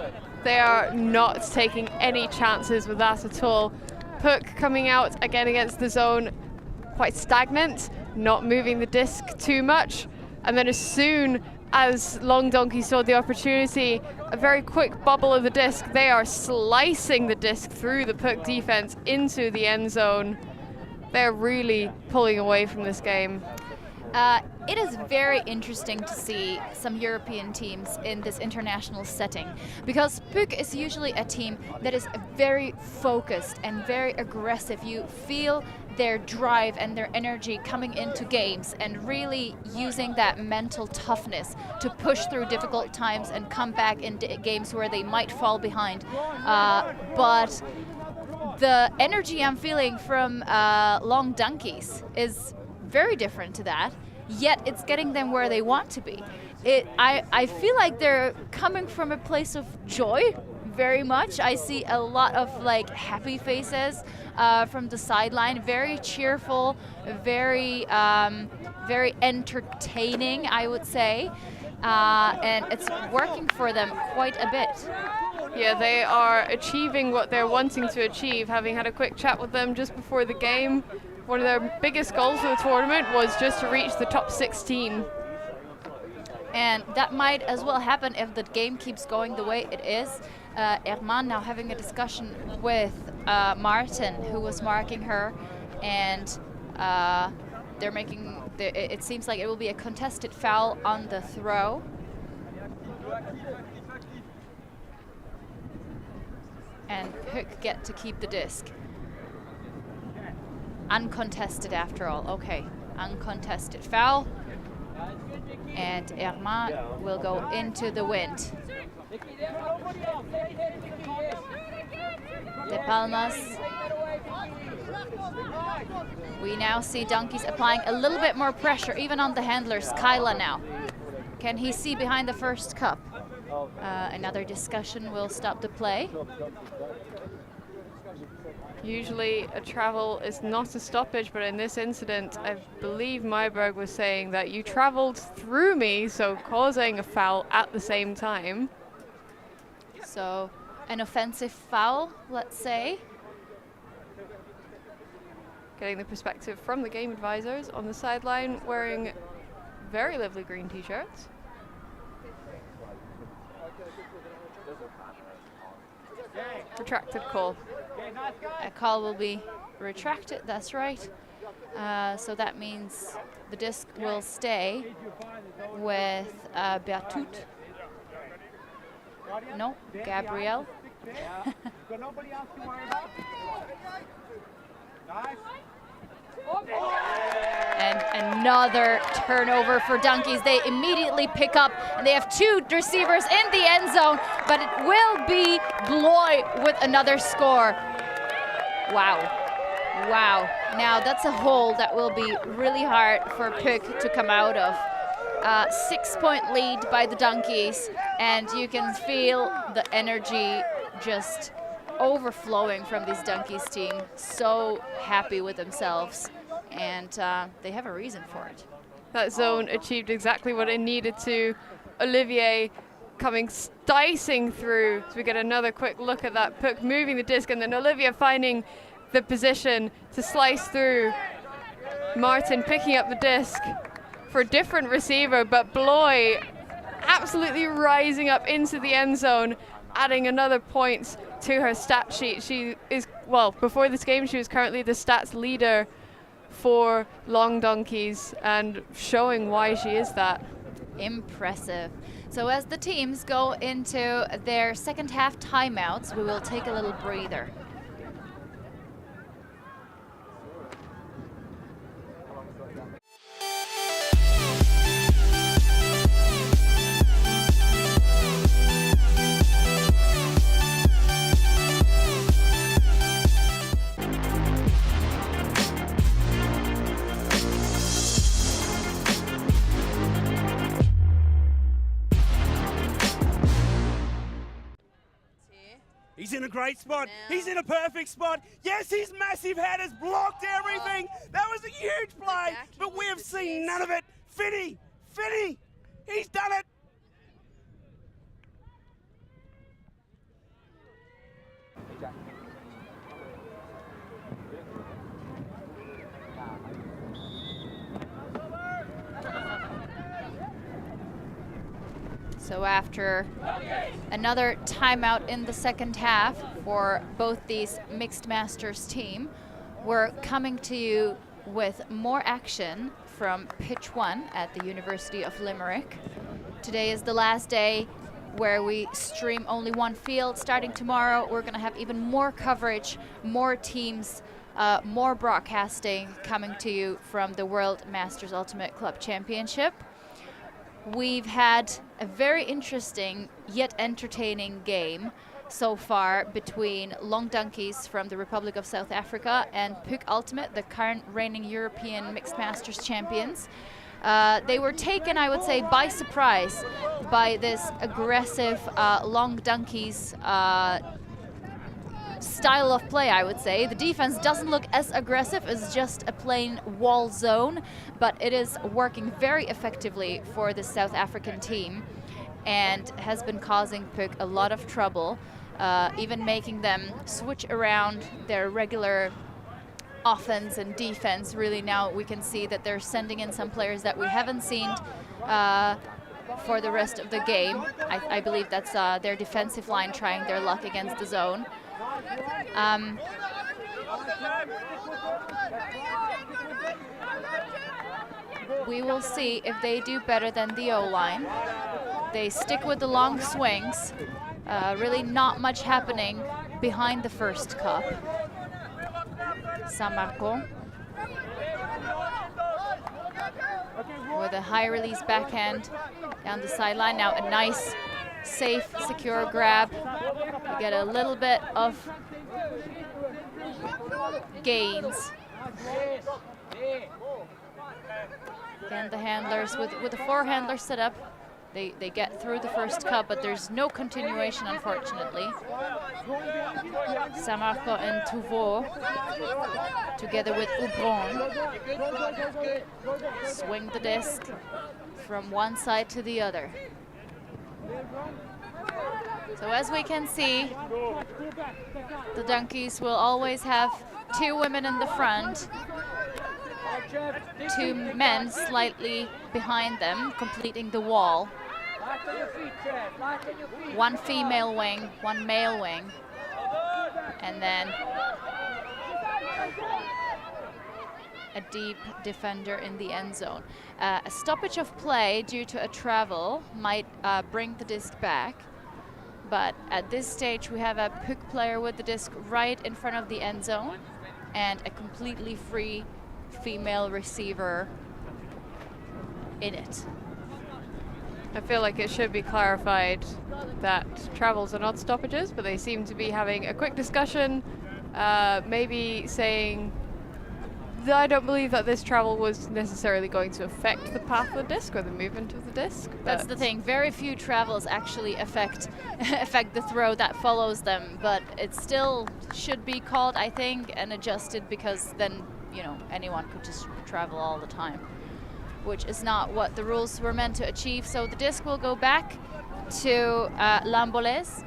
They are not taking any chances with that at all. Pook coming out again against the zone, quite stagnant, not moving the disc too much. And then as soon as Long Donkey saw the opportunity, a very quick bubble of the disc, they are slicing the disc through the Pook defense into the end zone. They're really pulling away from this game. It is very interesting to see some European teams in this international setting, because Pook is usually a team that is very focused and very aggressive. You feel their drive and their energy coming into games and really using that mental toughness to push through difficult times and come back into games where they might fall behind. But the energy I'm feeling from Long Donkeys is very different to that, yet it's getting them where they want to be. I feel like they're coming from a place of joy very much. I see a lot of like happy faces from the sideline, very cheerful, very entertaining, I would say, and it's working for them quite a bit. Yeah, they are achieving what they're wanting to achieve. Having had a quick chat with them just before the game, one of their biggest goals for the tournament was just to reach the top 16. And that might as well happen if the game keeps going the way it is. Herman now having a discussion with Martin, who was marking her, and they're making, it seems like it will be a contested foul on the throw. And Pook get to keep the disc. Uncontested after all. Okay, uncontested foul. And Herman will go into the wind. De Palmas. We now see Donkeys applying a little bit more pressure, even on the handlers. Kyla now. Can he see behind the first cup? Another discussion will stop the play. Usually a travel is not a stoppage, but in this incident, I believe Myberg was saying that you traveled through me, so causing a foul at the same time. So an offensive foul, let's say. Getting the perspective from the game advisors on the sideline, wearing very lovely green t-shirts. Retracted call. A call will be retracted, that's right. So that means the disc will stay with Bertut. No, Gabriel. And another turnover for Donkeys. They immediately pick up, and they have two receivers in the end zone, but it will be Bloy with another score. Wow. Wow. Now that's a hole that will be really hard for Pook to come out of. 6-point lead by the Donkeys, and you can feel the energy just overflowing from this Donkeys team. So happy with themselves, and they have a reason for it. That zone achieved exactly what it needed to. Olivier coming dicing through. So we get another quick look at that. Pook moving the disc, and then Olivier finding the position to slice through. Martin picking up the disc for a different receiver, but Bloy absolutely rising up into the end zone, adding another point to her stat sheet. She is, well, before this game, she was currently the stats leader for Long Donkeys, and showing why she is that. Impressive. So as the teams go into their second half timeouts, we will take a little breather. He's in a great spot. He's in a perfect spot. Yes, his massive head has blocked everything. That was a huge play, but we have seen none of it. Finny, he's done it. So after another timeout in the second half for both these mixed masters team, we're coming to you with more action from pitch 1 at the University of Limerick. Today is the last day where we stream only one field. Starting tomorrow, we're going to have even more coverage, more teams, more broadcasting coming to you from the World Masters Ultimate Club Championship. We've had a very interesting yet entertaining game so far between Long Donkeys from the Republic of South Africa and Pook Ultimate, the current reigning European Mixed Masters champions. They were taken, I would say, by surprise by this aggressive Long Donkeys style of play, I would say. The defense doesn't look as aggressive as just a plain wall zone, but it is working very effectively for the South African team and has been causing Pook a lot of trouble, even making them switch around their regular offense and defense. Really now we can see that they're sending in some players that we haven't seen for the rest of the game. I believe that's their defensive line trying their luck against the zone. We will see if they do better than the O-line. They stick with the long swings. Really not much happening behind the first cup. San Marco with a high release backhand down the sideline. Now a nice, safe, secure grab. We get a little bit of gains. Again, the handlers with the four-handler setup, they get through the first cup, but there's no continuation, unfortunately. San Marco and Touveau, together with Ubron, swing the disc from one side to the other. So as we can see, the donkeys will always have two women in the front, two men slightly behind them, completing the wall. One female wing, one male wing, and then a deep defender in the end zone. A stoppage of play due to a travel might bring the disc back, but at this stage we have a Pook player with the disc right in front of the end zone and a completely free female receiver in it. I feel like it should be clarified that travels are not stoppages, but they seem to be having a quick discussion, maybe saying that I don't believe that this travel was necessarily going to affect the path of the disc or the movement of the disc. That's the thing. Very few travels actually affect the throw that follows them, but it still should be called, I think, and adjusted, because then, you know, anyone could just travel all the time, which is not what the rules were meant to achieve. So the disc will go back to Lamboles,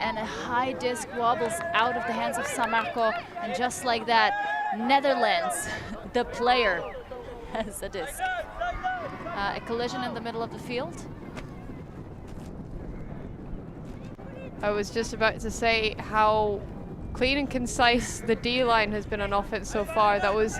and a high disc wobbles out of the hands of San Marco, and just like that, Netherlands, the player, has a disc. A collision in the middle of the field. I was just about to say how clean and concise the D-line has been on offense so far. That was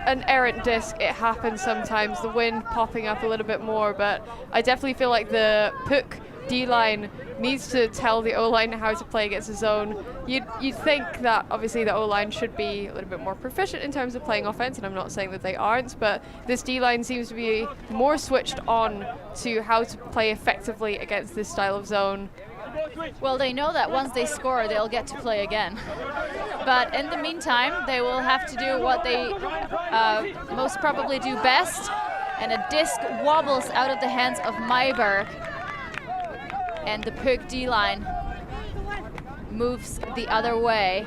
an errant disc. It happens sometimes, the wind popping up a little bit more, but I definitely feel like the Pook D-line needs to tell the O-line how to play against the zone. You'd think that obviously the O-line should be a little bit more proficient in terms of playing offense, and I'm not saying that they aren't, but this D-line seems to be more switched on to how to play effectively against this style of zone. Well, they know that once they score, they'll get to play again. But in the meantime, they will have to do what they most probably do best, and a disc wobbles out of the hands of Mayberg, and the Pook D-line moves the other way.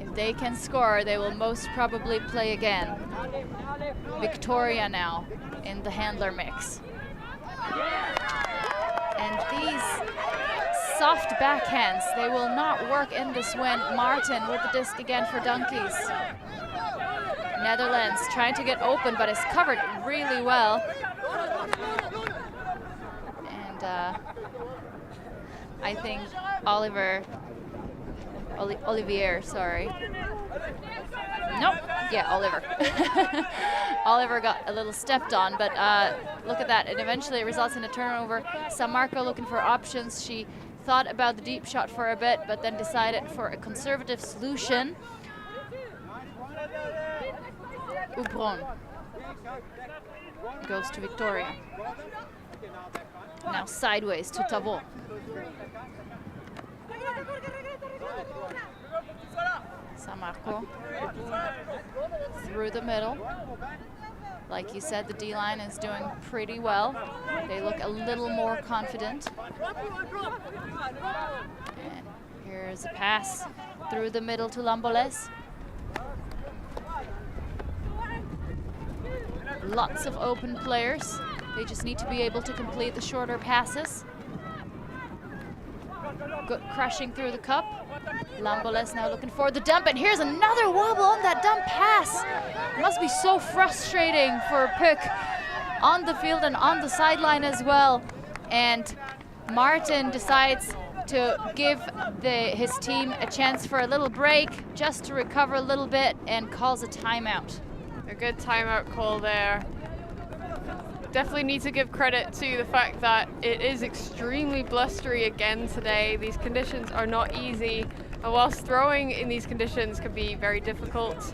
If they can score, they will most probably play again. Victoria now in the handler mix. And these soft backhands, they will not work in this win. Martin with the disc again for donkeys. Netherlands trying to get open, but is covered really well. And I think Olivier, sorry. Nope, yeah, Oliver. Oliver got a little stepped on, but look at that. It eventually results in a turnover. San Marco looking for options. She thought about the deep shot for a bit, but then decided for a conservative solution. Ubron goes to Victoria. Now sideways to Tavo. San Marco through the middle. Like you said, the D-line is doing pretty well. They look a little more confident. And here's a pass through the middle to Lamboles. Lots of open players. They just need to be able to complete the shorter passes. Good crushing through the cup. Lamboles now looking for the dump, and here's another wobble on that dump pass. It must be so frustrating for Pook on the field and on the sideline as well. And Martin decides to give his team a chance for a little break, just to recover a little bit, and calls a timeout. A good timeout call there. Definitely need to give credit to the fact that it is extremely blustery again today. These conditions are not easy, and whilst throwing in these conditions can be very difficult,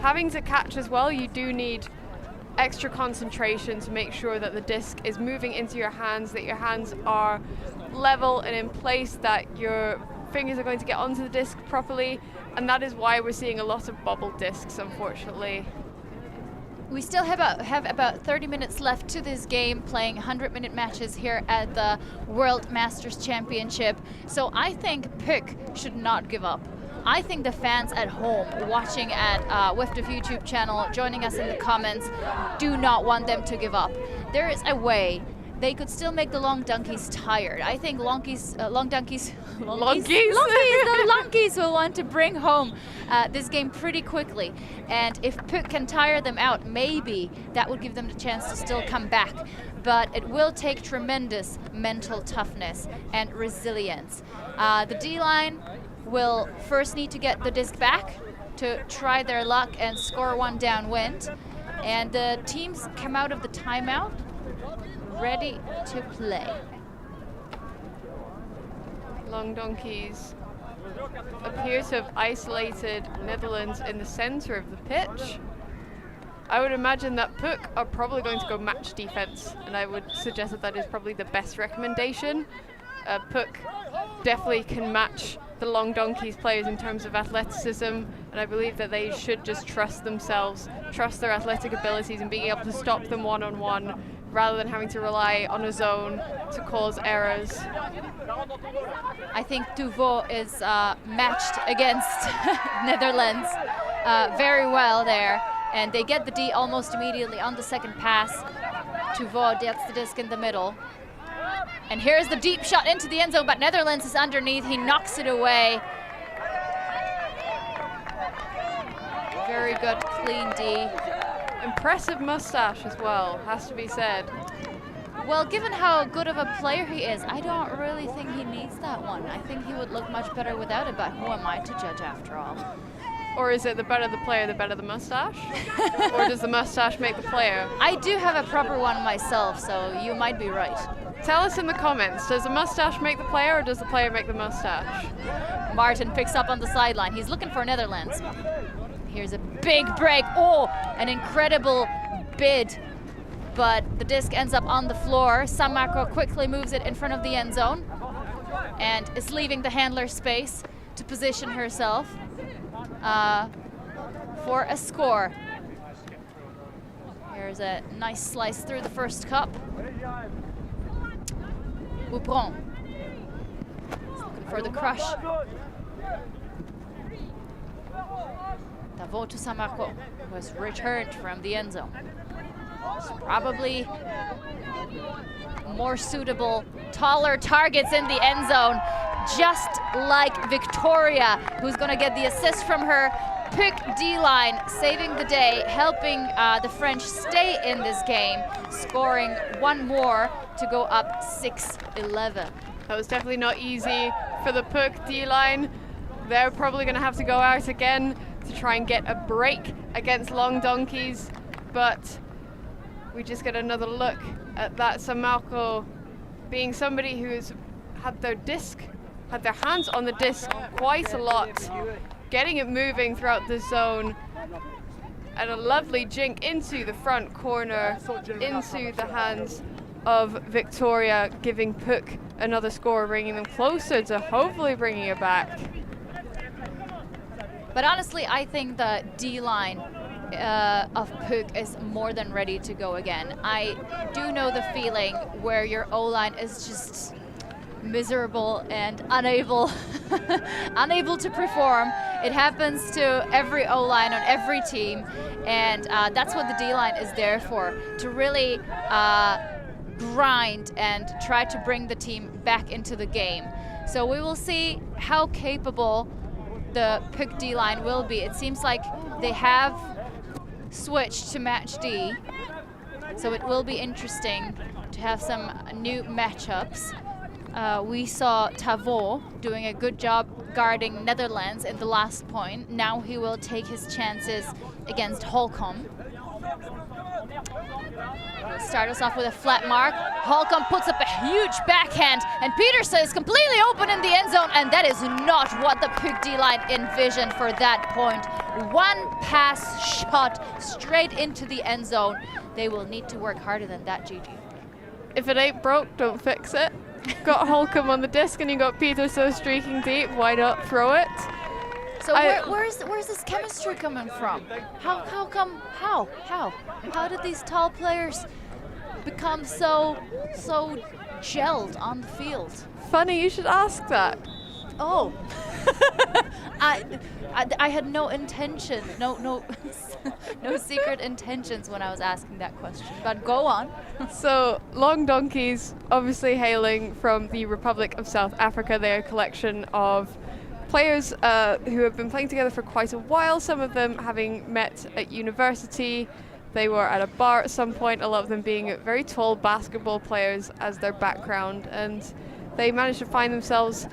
having to catch as well, you do need extra concentration to make sure that the disc is moving into your hands, that your hands are level and in place, that your fingers are going to get onto the disc properly, and that is why we're seeing a lot of bobble discs, unfortunately. We still have about 30 minutes left to this game, playing 100-minute matches here at the World Masters Championship. So I think PUC should not give up. I think the fans at home watching at WFDF YouTube channel, joining us in the comments, do not want them to give up. There is a way they could still make the long donkeys tired. I think the lonkeys will want to bring home this game pretty quickly. And if PUC can tire them out, maybe that would give them the chance to still come back. But it will take tremendous mental toughness and resilience. The D-line will first need to get the disc back to try their luck and score one downwind. And the teams come out of the timeout ready to play. Long donkeys appear to have isolated Netherlands in the center of the pitch. I would imagine that PUC are probably going to go match defense, and I would suggest that that is probably the best recommendation. PUC definitely can match the Long Donkeys players in terms of athleticism, and I believe that they should just trust themselves, trust their athletic abilities and being able to stop them one-on-one rather than having to rely on a zone to cause errors. I think Duveau is matched against Netherlands very well there, and they get the D almost immediately on the second pass. Duveau gets the disc in the middle. And here's the deep shot into the end zone, but Netherlands is underneath. He knocks it away. Very good, clean D. Impressive mustache as well, has to be said. Well, given how good of a player he is, I don't really think he needs that one. I think he would look much better without it, but who am I to judge after all? Or is it the better the player, the better the mustache? Or does the mustache make the player? I do have a proper one myself, so you might be right. Tell us in the comments, does the mustache make the player or does the player make the mustache? Martin picks up on the sideline. He's looking for Netherlands. Here's a big break. Oh, an incredible bid. But the disc ends up on the floor. Samako quickly moves it in front of the end zone and is leaving the handler space to position herself for a score. Here's a nice slice through the first cup. Boupron looking for the crush. Tavo to Samako was returned from the end zone. It's probably more suitable, taller targets in the end zone, just like Victoria, who's going to get the assist from her. PUC D-line saving the day, helping the French stay in this game, scoring one more to go up 6-11. That was definitely not easy for the PUC D-line. They're probably going to have to go out again to try and get a break against Long Donkeys, but we just get another look at that Samako being somebody who's had their hands on the disc quite a lot, getting it moving throughout the zone, and a lovely jink into the front corner, into the hands of Victoria, giving PUC another score, bringing them closer to hopefully bringing it back. But honestly, I think the D-line of PUC is more than ready to go again. I do know the feeling where your O-line is just miserable and unable to perform. It happens to every O-line on every team, and that's what the D-line is there for, to really grind and try to bring the team back into the game. So we will see how capable the PUC D-line will be. It seems like they have switched to match D, so it will be interesting to have some new matchups. We saw Tavo doing a good job guarding Netherlands in the last point. Now he will take his chances against Holcomb. He'll start us off with a flat mark. Holcomb puts up a huge backhand, and Peterson is completely open in the end zone, and that is not what the PUC D-line envisioned for that point. One pass shot straight into the end zone. They will need to work harder than that, Gigi. If it ain't broke, don't fix it. Got Holcomb on the disc, and you got Peterson streaking deep. Why not throw it? So where's this chemistry coming from? How did these tall players become so gelled on the field? Funny you should ask that. Oh, I had no intention, no secret intentions when I was asking that question. But go on. So Long Donkeys, obviously hailing from the Republic of South Africa, they're a collection of players who have been playing together for quite a while, some of them having met at university. They were at a bar at some point, a lot of them being very tall basketball players as their background, and they managed to find themselves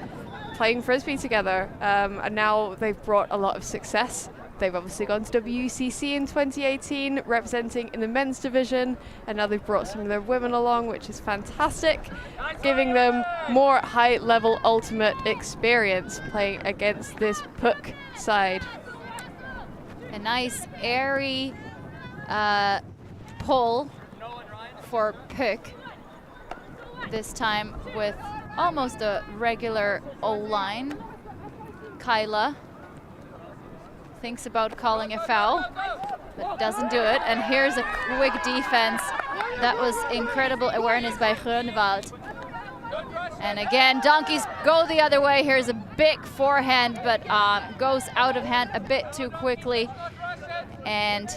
playing Frisbee together, and now they've brought a lot of success. They've obviously gone to WMUCC in 2018, representing in the men's division, and now they've brought some of their women along, which is fantastic, giving them more high-level ultimate experience playing against this PUC side. A nice airy pull for PUC, this time with almost a regular O-line. Kyla thinks about calling a foul, but doesn't do it. And here's a quick defense. That was incredible awareness by Groenewald. And again, Donkeys go the other way. Here's a big forehand, but goes out of hand a bit too quickly. And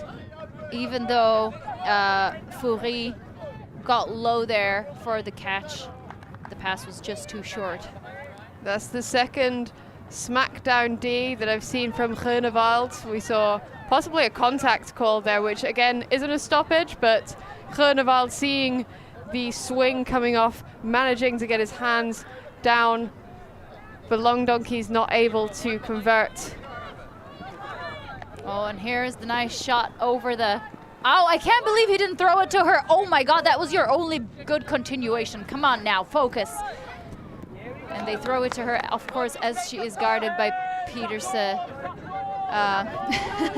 even though Fourie got low there for the catch, the pass was just too short. That's the second smackdown D that I've seen from Groenewald. We saw possibly a contact call there, which again isn't a stoppage, but Groenewald seeing the swing coming off, managing to get his hands down, but Long Donkey's not able to convert. Oh, and here's the nice shot over the... Oh, I can't believe he didn't throw it to her. Oh my God, that was your only good continuation. Come on now, focus. And they throw it to her, of course, as she is guarded by Peterson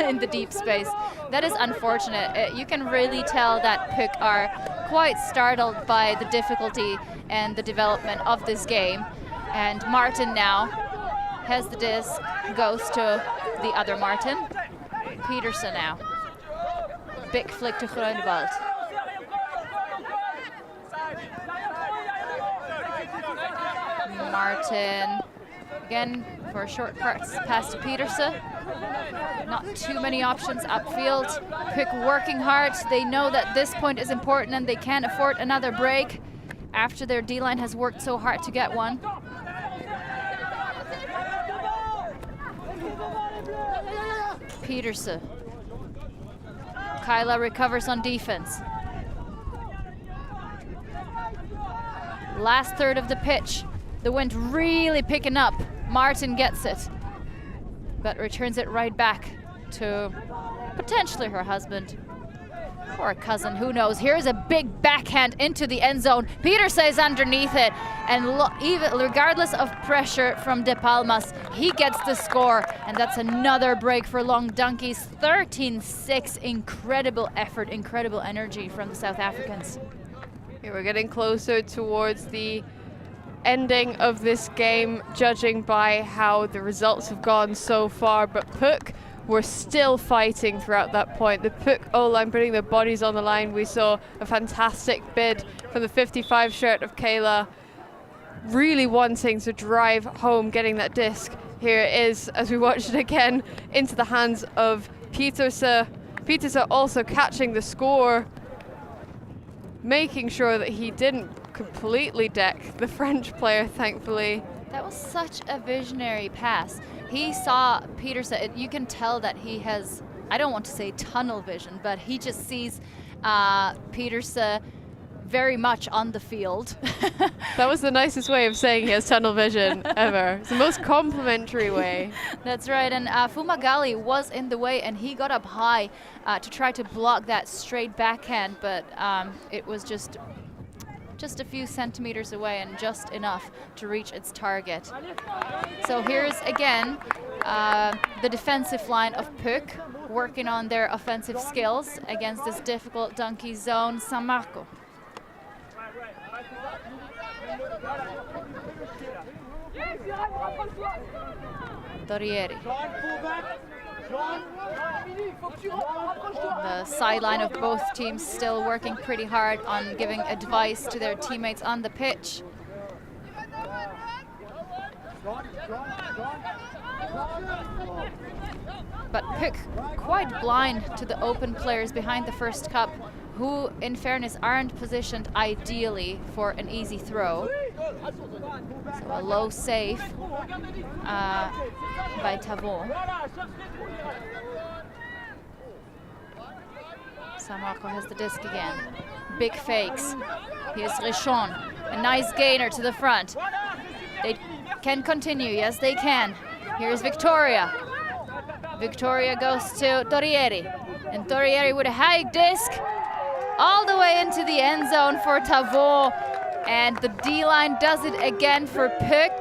in the deep space. That is unfortunate. You can really tell that PUC are quite startled by the difficulty and the development of this game. And Martin now has the disc, goes to the other Martin. Peterson now. Big flick to Groenewald. Martin again for a short pass to Peterson. Not too many options upfield. PUC working hard. They know that this point is important and they can't afford another break after their D-line has worked so hard to get one. Peterson. Kyla recovers on defense. Last third of the pitch. The wind really picking up. Martin gets it, but returns it right back to potentially her husband or a cousin, who knows. Here's a big backhand into the end zone. Peterson is underneath it, and even regardless of pressure from De Palmas, he gets the score, and that's another break for Long Donkeys. 13-6, incredible effort, incredible energy from the South Africans. Here we're getting closer towards the ending of this game, judging by how the results have gone so far, but PUC were still fighting throughout that point. The PUC O-line putting their bodies on the line. We saw a fantastic bid from the 55 shirt of Kayla, really wanting to drive home, getting that disc. Here it is, as we watch it again, into the hands of Peterson. Peterson also catching the score, making sure that he didn't completely deck the French player, thankfully. That was such a visionary pass. He saw Peterson. You can tell that he has, I don't want to say tunnel vision, but he just sees Peterson very much on the field. That was the nicest way of saying he has tunnel vision ever. It's the most complimentary way. That's right, and Fumagalli was in the way, and he got up high to try to block that straight backhand, but it was just a few centimeters away and just enough to reach its target. So here's again the defensive line of Pook working on their offensive skills against this difficult donkey zone, San Marco. Dorieri. The sideline of both teams still working pretty hard on giving advice to their teammates on the pitch. But Pook quite blind to the open players behind the first cup, who in fairness aren't positioned ideally for an easy throw. So a low save by Tavon. San Marco has the disc again. Big fakes. Here's Richon. A nice gainer to the front. They can continue. Yes, they can. Here's Victoria. Victoria goes to Dorieri. And Dorieri with a high disc all the way into the end zone for Tavon. And the D-line does it again for Pook.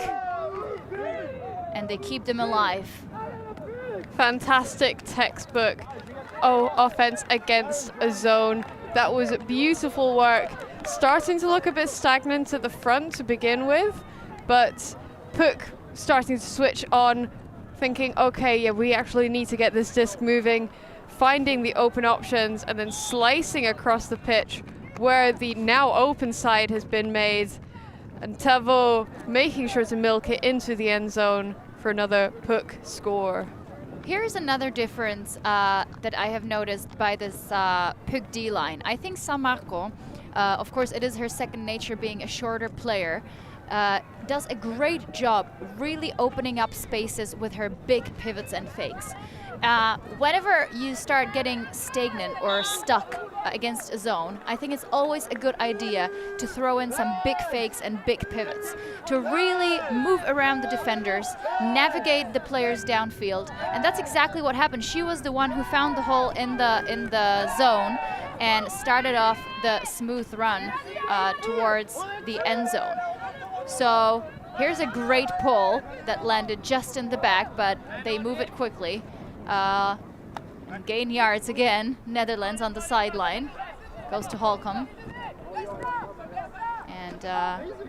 And they keep them alive. Fantastic textbook offense against a zone. That was beautiful work. Starting to look a bit stagnant at the front to begin with, but Pook starting to switch on, thinking, okay, yeah, we actually need to get this disc moving, finding the open options and then slicing across the pitch where the now open side has been made, and Tavon making sure to milk it into the end zone for another Pook score. Here's another difference that I have noticed by this Pook D-line. I think San Marco, of course it is her second nature being a shorter player, does a great job really opening up spaces with her big pivots and fakes. Whenever you start getting stagnant or stuck against a zone, I think it's always a good idea to throw in some big fakes and big pivots to really move around the defenders, navigate the players downfield, and that's exactly what happened. She was the one who found the hole in the zone and started off the smooth run towards the end zone. So here's a great pull that landed just in the back, but they move it quickly. And gain yards again. Netherlands on the sideline. Goes to Holcomb. And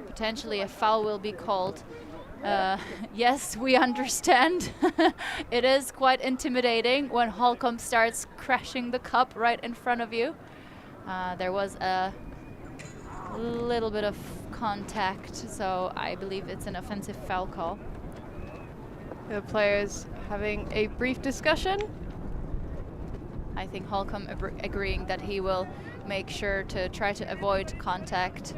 potentially a foul will be called. Yes, we understand. It is quite intimidating when Holcomb starts crashing the cup right in front of you. There was a little bit of contact, so I believe it's an offensive foul call. The players having a brief discussion. I think Holcomb agreeing that he will make sure to try to avoid contact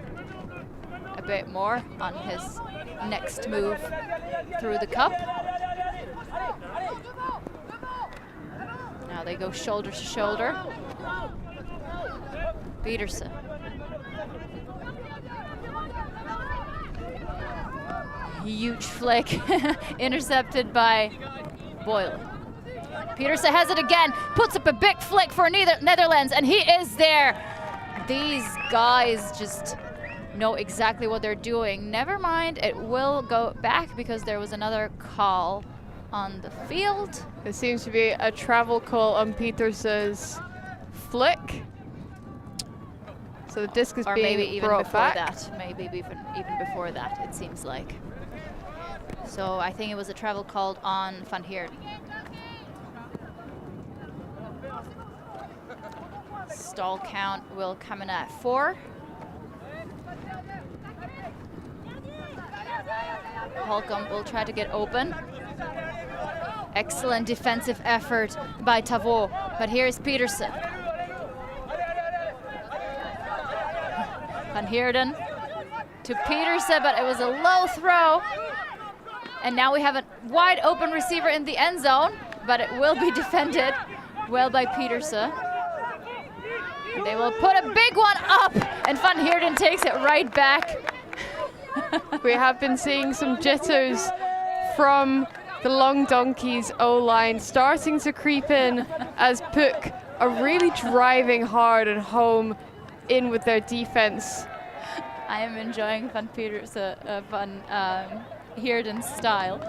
a bit more on his next move through the cup. Now they go shoulder to shoulder. Peterson. Huge flick, intercepted by Boyle. Peterson has it again, puts up a big flick for Netherlands, and he is there. These guys just know exactly what they're doing. Never mind, it will go back because there was another call on the field. There seems to be a travel call on Peterson's flick. So the disc is being brought back. Maybe even before that, it seems like. So I think it was a travel called on Van Heerden. Stall count will come in at 4. Holcomb will try to get open. Excellent defensive effort by Tavon, but here's Peterson. Van Heerden to Peterson, but it was a low throw. And now we have a wide open receiver in the end zone, but it will be defended well by Peterson. They will put a big one up, and Van Heerden takes it right back. We have been seeing some jitters from the Long Donkeys O-line starting to creep in as Pook are really driving hard and home in with their defense. I am enjoying Van Heerden's style.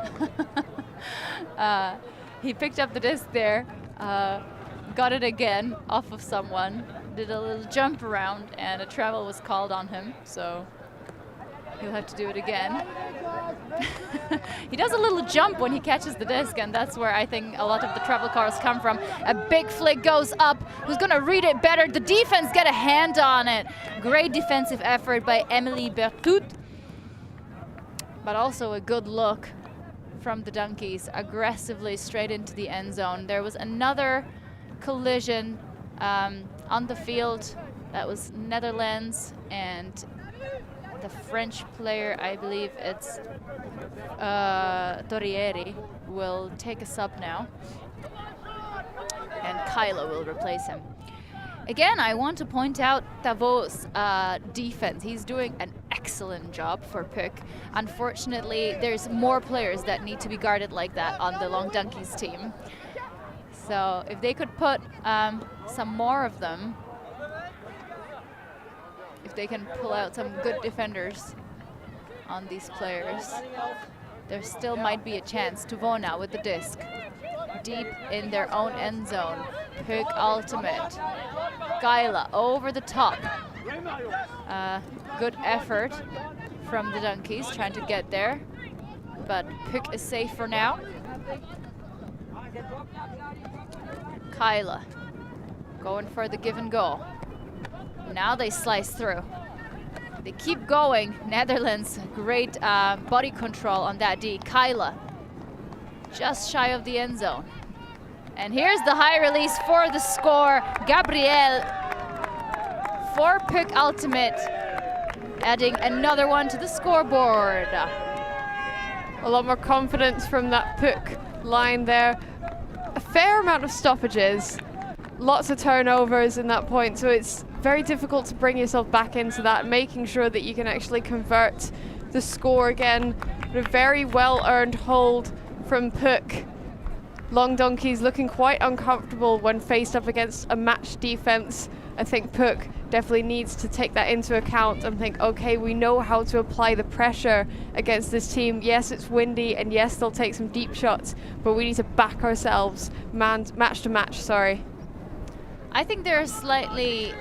He picked up the disc there, got it again off of someone, did a little jump around, and a travel was called on him, so he'll have to do it again. He does a little jump when he catches the disc, and that's where I think a lot of the travel calls come from. A big flick goes up. Who's going to read it better? The defense get a hand on it. Great defensive effort by Emily Bertout. But also a good look from the Donkeys, aggressively straight into the end zone. There was another collision on the field. That was Netherlands and the French player, I believe it's Torrieri, will take a sub now. And Kyla will replace him. Again, I want to point out Tavo's defense. He's doing an excellent job for Pook. Unfortunately, there's more players that need to be guarded like that on the Long Donkeys team. So if they could put some more of them, if they can pull out some good defenders on these players, there still might be a chance. Tavo now with the disc. Deep in their own end zone. Pook ultimate. Kyla over the top. Good effort from the Donkeys trying to get there. But Pook is safe for now. Kyla going for the give and go. Now they slice through. They keep going. Netherlands, great body control on that D. Kyla, just shy of the end zone. And here's the high release for the score. Gabrielle for Pook Ultimate, adding another one to the scoreboard. A lot more confidence from that Pook line there. A fair amount of stoppages, lots of turnovers in that point, so it's very difficult to bring yourself back into that, making sure that you can actually convert the score again. A very well-earned hold from Pook. Long Donkeys looking quite uncomfortable when faced up against a matched defense. I think Pook definitely needs to take that into account and think, okay, we know how to apply the pressure against this team. Yes, it's windy, and yes, they'll take some deep shots, but we need to back ourselves match to match, sorry. I think they're slightly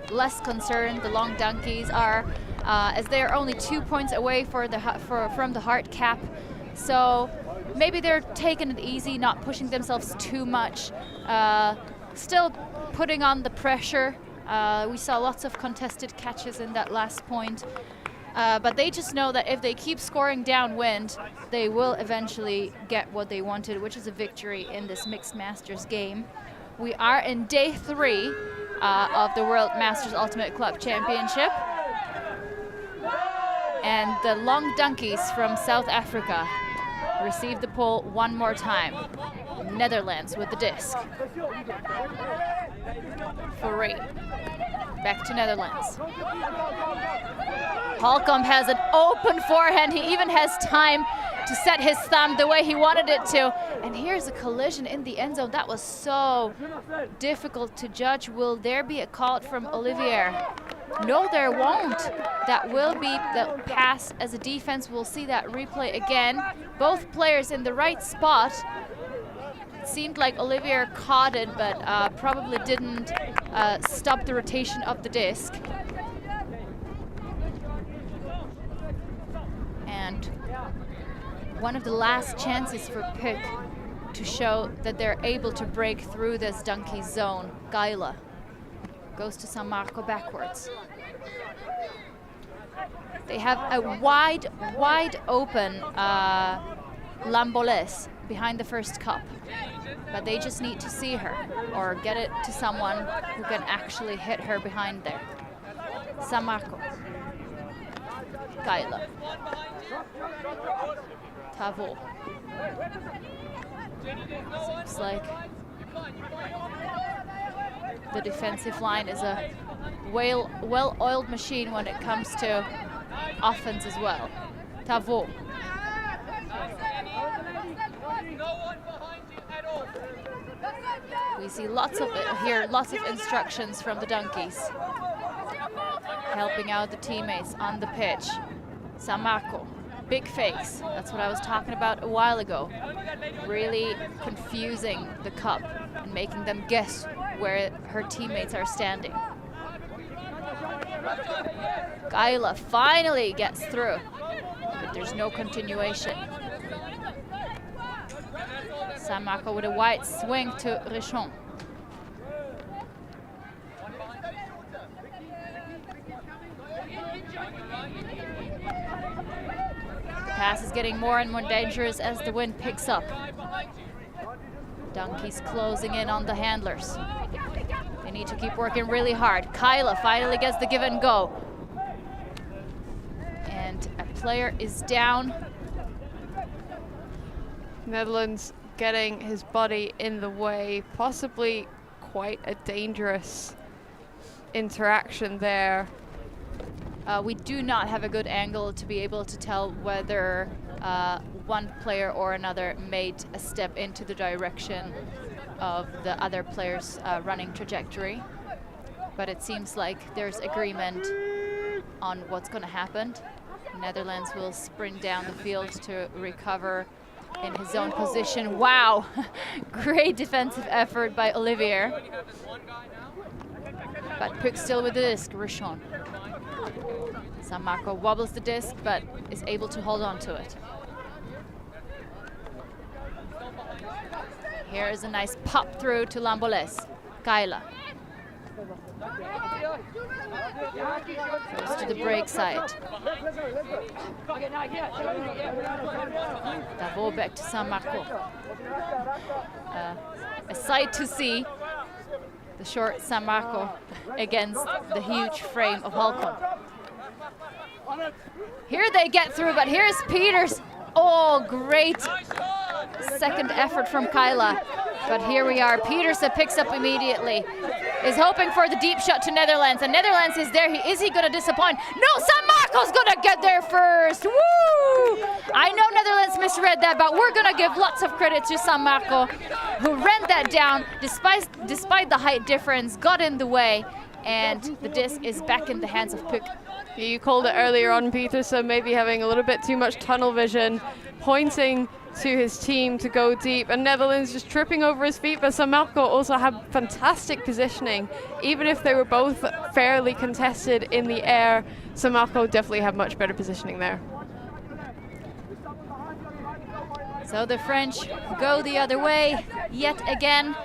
less concerned, the Long Donkeys are, as they are only 2 points away from the hard cap. So maybe they're taking it easy, not pushing themselves too much, still putting on the pressure. We saw lots of contested catches in that last point. But they just know that if they keep scoring downwind, they will eventually get what they wanted, which is a victory in this Mixed Masters game. We are in day 3 of the World Masters Ultimate Club Championship. And the Long Donkeys from South Africa receive the pole one more time. Netherlands with the disc. Free. Back to Netherlands. Holcomb has an open forehand. He even has time to set his thumb the way he wanted it to. And here's a collision in the end zone. That was so difficult to judge. Will there be a call from Olivier? No, there won't. That will be the pass as a defense. We'll see that replay again. Both players in the right spot. It seemed like Olivier caught it, but probably didn't stop the rotation of the disc. And one of the last chances for Pook to show that they're able to break through this donkey zone. Gaila goes to San Marco backwards. They have a wide open Lamboles behind the first cup, but they just need to see her or get it to someone who can actually hit her behind there. San Marco. Gaila. Tavo. Seems like the defensive line is a well-oiled machine when it comes to offense as well. Tavo. We see lots of instructions from the donkeys, helping out the teammates on the pitch. San Marco, big fakes. That's what I was talking about a while ago. Really confusing the cup and making them guess where her teammates are standing. Kaila finally gets through, but there's no continuation. San Marco with a wide swing to Richon. The pass is getting more and more dangerous as the wind picks up. Donkeys closing in on the handlers. They need to keep working really hard. Kaila finally gets the give and go. And a player is down. Netherlands getting his body in the way, possibly quite a dangerous interaction there. We do not have a good angle to be able to tell whether one player or another made a step into the direction of the other player's running trajectory. But it seems like there's agreement on what's going to happen. Netherlands will sprint down the field to recover in his own position. Wow, great defensive effort by Olivier. But Pook still with the disc, Richon. San Marco wobbles the disc, but is able to hold on to it. Here is a nice pop through to Lamboles. Kaila. Goes to the break side. Davo back to San Marco. A sight to see. The short San Marco against the huge frame of Halcon. Here they get through, but here's Peters. Oh, great second effort from Kaila. But here we are. Petersen picks up immediately. Is hoping for the deep shot to Netherlands, and Netherlands is there. Is he going to disappoint? No, San Marco's going to get there first. Woo! I know Netherlands misread that, but we're going to give lots of credit to San Marco, who ran that down despite the height difference, got in the way, and the disc is back in the hands of Pook. You called it earlier on, Petersen maybe having a little bit too much tunnel vision, pointing to his team to go deep, and Netherlands just tripping over his feet. But San Marco also had fantastic positioning. Even if they were both fairly contested in the air, San Marco definitely had much better positioning there. So the French go the other way yet again.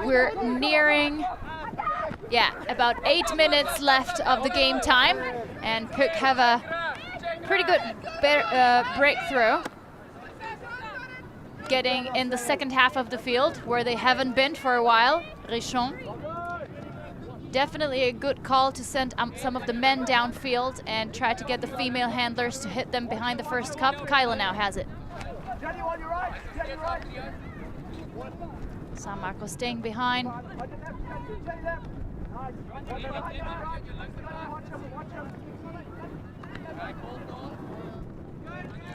We're nearing about 8 minutes left of the game time, and Pook have a pretty good breakthrough, getting in the second half of the field where they haven't been for a while. Richon. Definitely a good call to send some of the men downfield and try to get the female handlers to hit them behind the first cup. Kaila now has it. San Marco staying behind.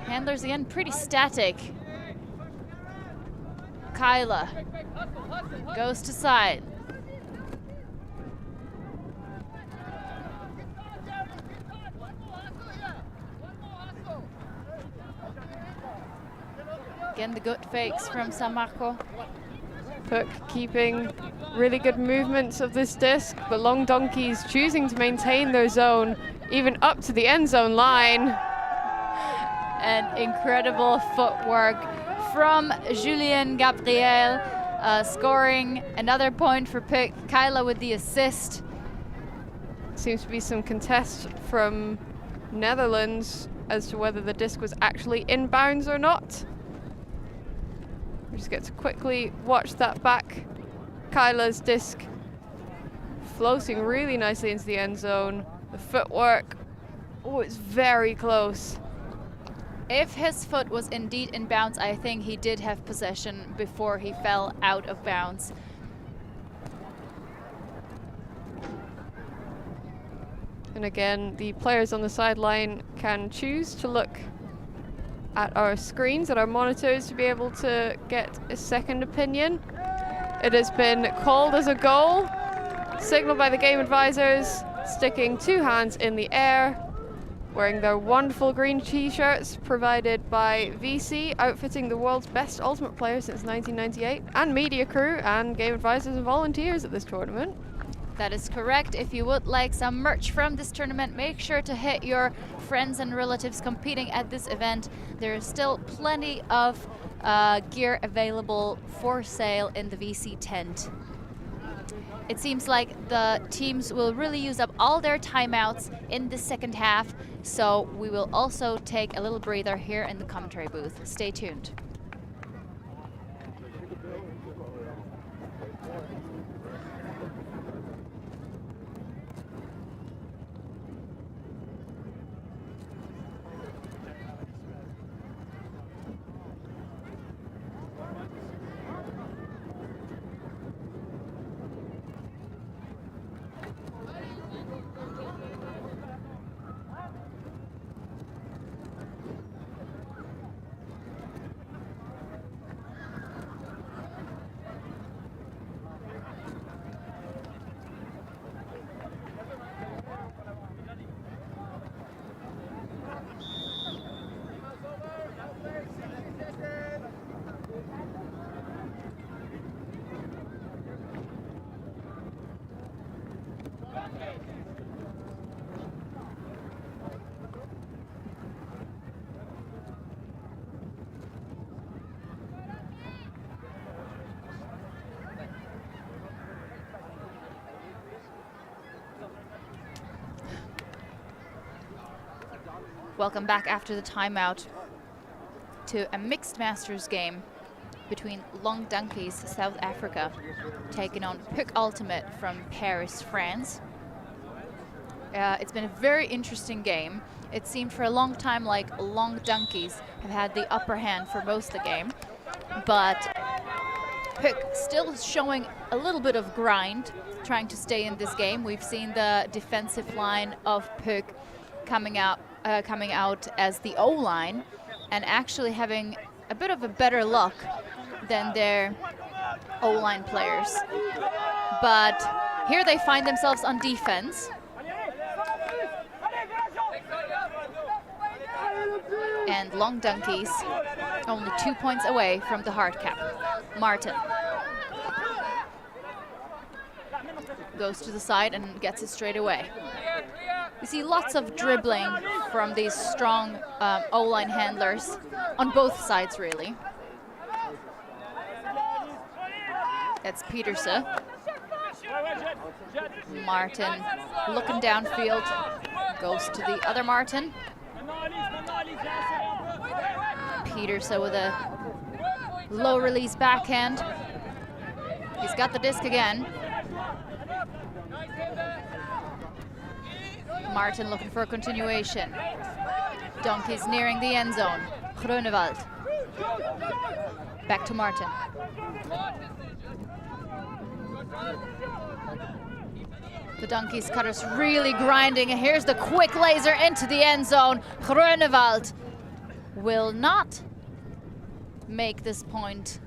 Handlers again pretty static. Kaila goes to side. Again, the good fakes from San Marco. Pook keeping really good movements of this disc, but Long Donkeys choosing to maintain their zone even up to the end zone line. And incredible footwork from Julien Gabriel, scoring another point for Pook. Kaila with the assist. Seems to be some contest from Netherlands as to whether the disc was actually inbounds or not. We just get to quickly watch that back. Kaila's disc floating really nicely into the end zone. The footwork, oh, it's very close. If his foot was indeed in bounds, I think he did have possession before he fell out of bounds. And again, the players on the sideline can choose to look at our screens, at our monitors, to be able to get a second opinion. It has been called as a goal, signaled by the game advisors, sticking 2 hands in the air, wearing their wonderful green t-shirts provided by VC, outfitting the world's best Ultimate player since 1998, and media crew and game advisors and volunteers at this tournament. That is correct. If you would like some merch from this tournament, make sure to hit your friends and relatives competing at this event. There is still plenty of gear available for sale in the VC tent. It seems like the teams will really use up all their timeouts in the second half, so we will also take a little breather here in the commentary booth. Stay tuned. Welcome back after the timeout to a mixed masters game between Long Donkeys, South Africa, taking on Pook Ultimate from Paris, France. It's been a very interesting game. It seemed for a long time like Long Donkeys have had the upper hand for most of the game, but Pook still showing a little bit of grind, trying to stay in this game. We've seen the defensive line of Pook coming out as the O-line and actually having a bit of a better luck than their O-line players. But here they find themselves on defense. And Long Donkeys only 2 points away from the hard cap. Martin goes to the side and gets it straight away. We see lots of dribbling from these strong O-line handlers on both sides, really. It's Petersen. Martin looking downfield, goes to the other Martin. Petersen with a low release backhand. He's got the disc again. Martin looking for a continuation. Donkeys nearing the end zone. Grunewald. Back to Martin. The Donkeys cutters really grinding, and here's the quick laser into the end zone. Grunewald will not make this point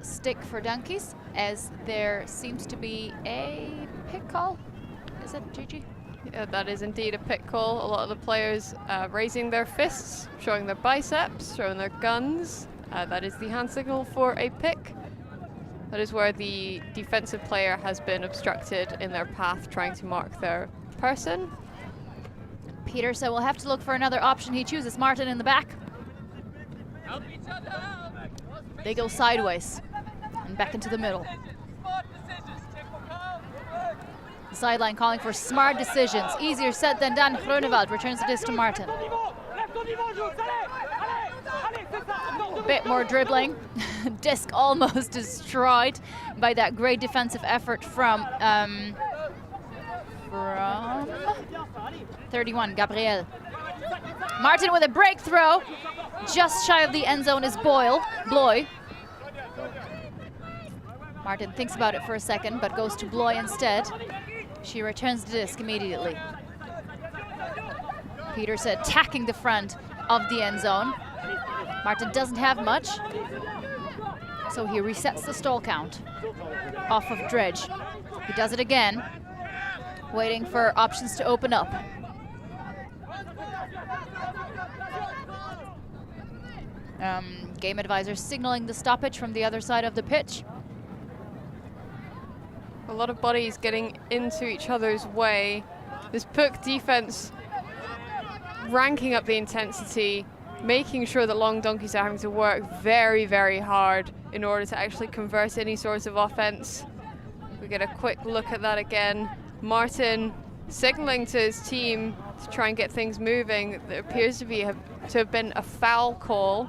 stick for Donkeys, as there seems to be a pick call. Is it, Gigi? Yeah, that is indeed a pick call. A lot of the players raising their fists, showing their biceps, showing their guns. That is the hand signal for a pick. That is where the defensive player has been obstructed in their path, trying to mark their person. Petersen will have to look for another option. He chooses Martin in the back. They go sideways and back into the middle. The sideline calling for smart decisions. Easier said than done. Grunewald returns the disc to Martin. A bit more dribbling. Disc almost destroyed by that great defensive effort from 31, Gabriel. Martin with a breakthrow. Just shy of the end zone is Bloy. Martin thinks about it for a second, but goes to Bloy instead. She returns the disc immediately. Peterson attacking the front of the end zone. Martin doesn't have much, so he resets the stall count off of Dredge. He does it again, waiting for options to open up. Game advisor signaling the stoppage from the other side of the pitch. A lot of bodies getting into each other's way. This Pook defense ranking up the intensity, making sure that Long Donkeys are having to work very, very hard in order to actually convert any sorts of offense. We get a quick look at that again. Martin signaling to his team to try and get things moving. There appears to have been a foul call.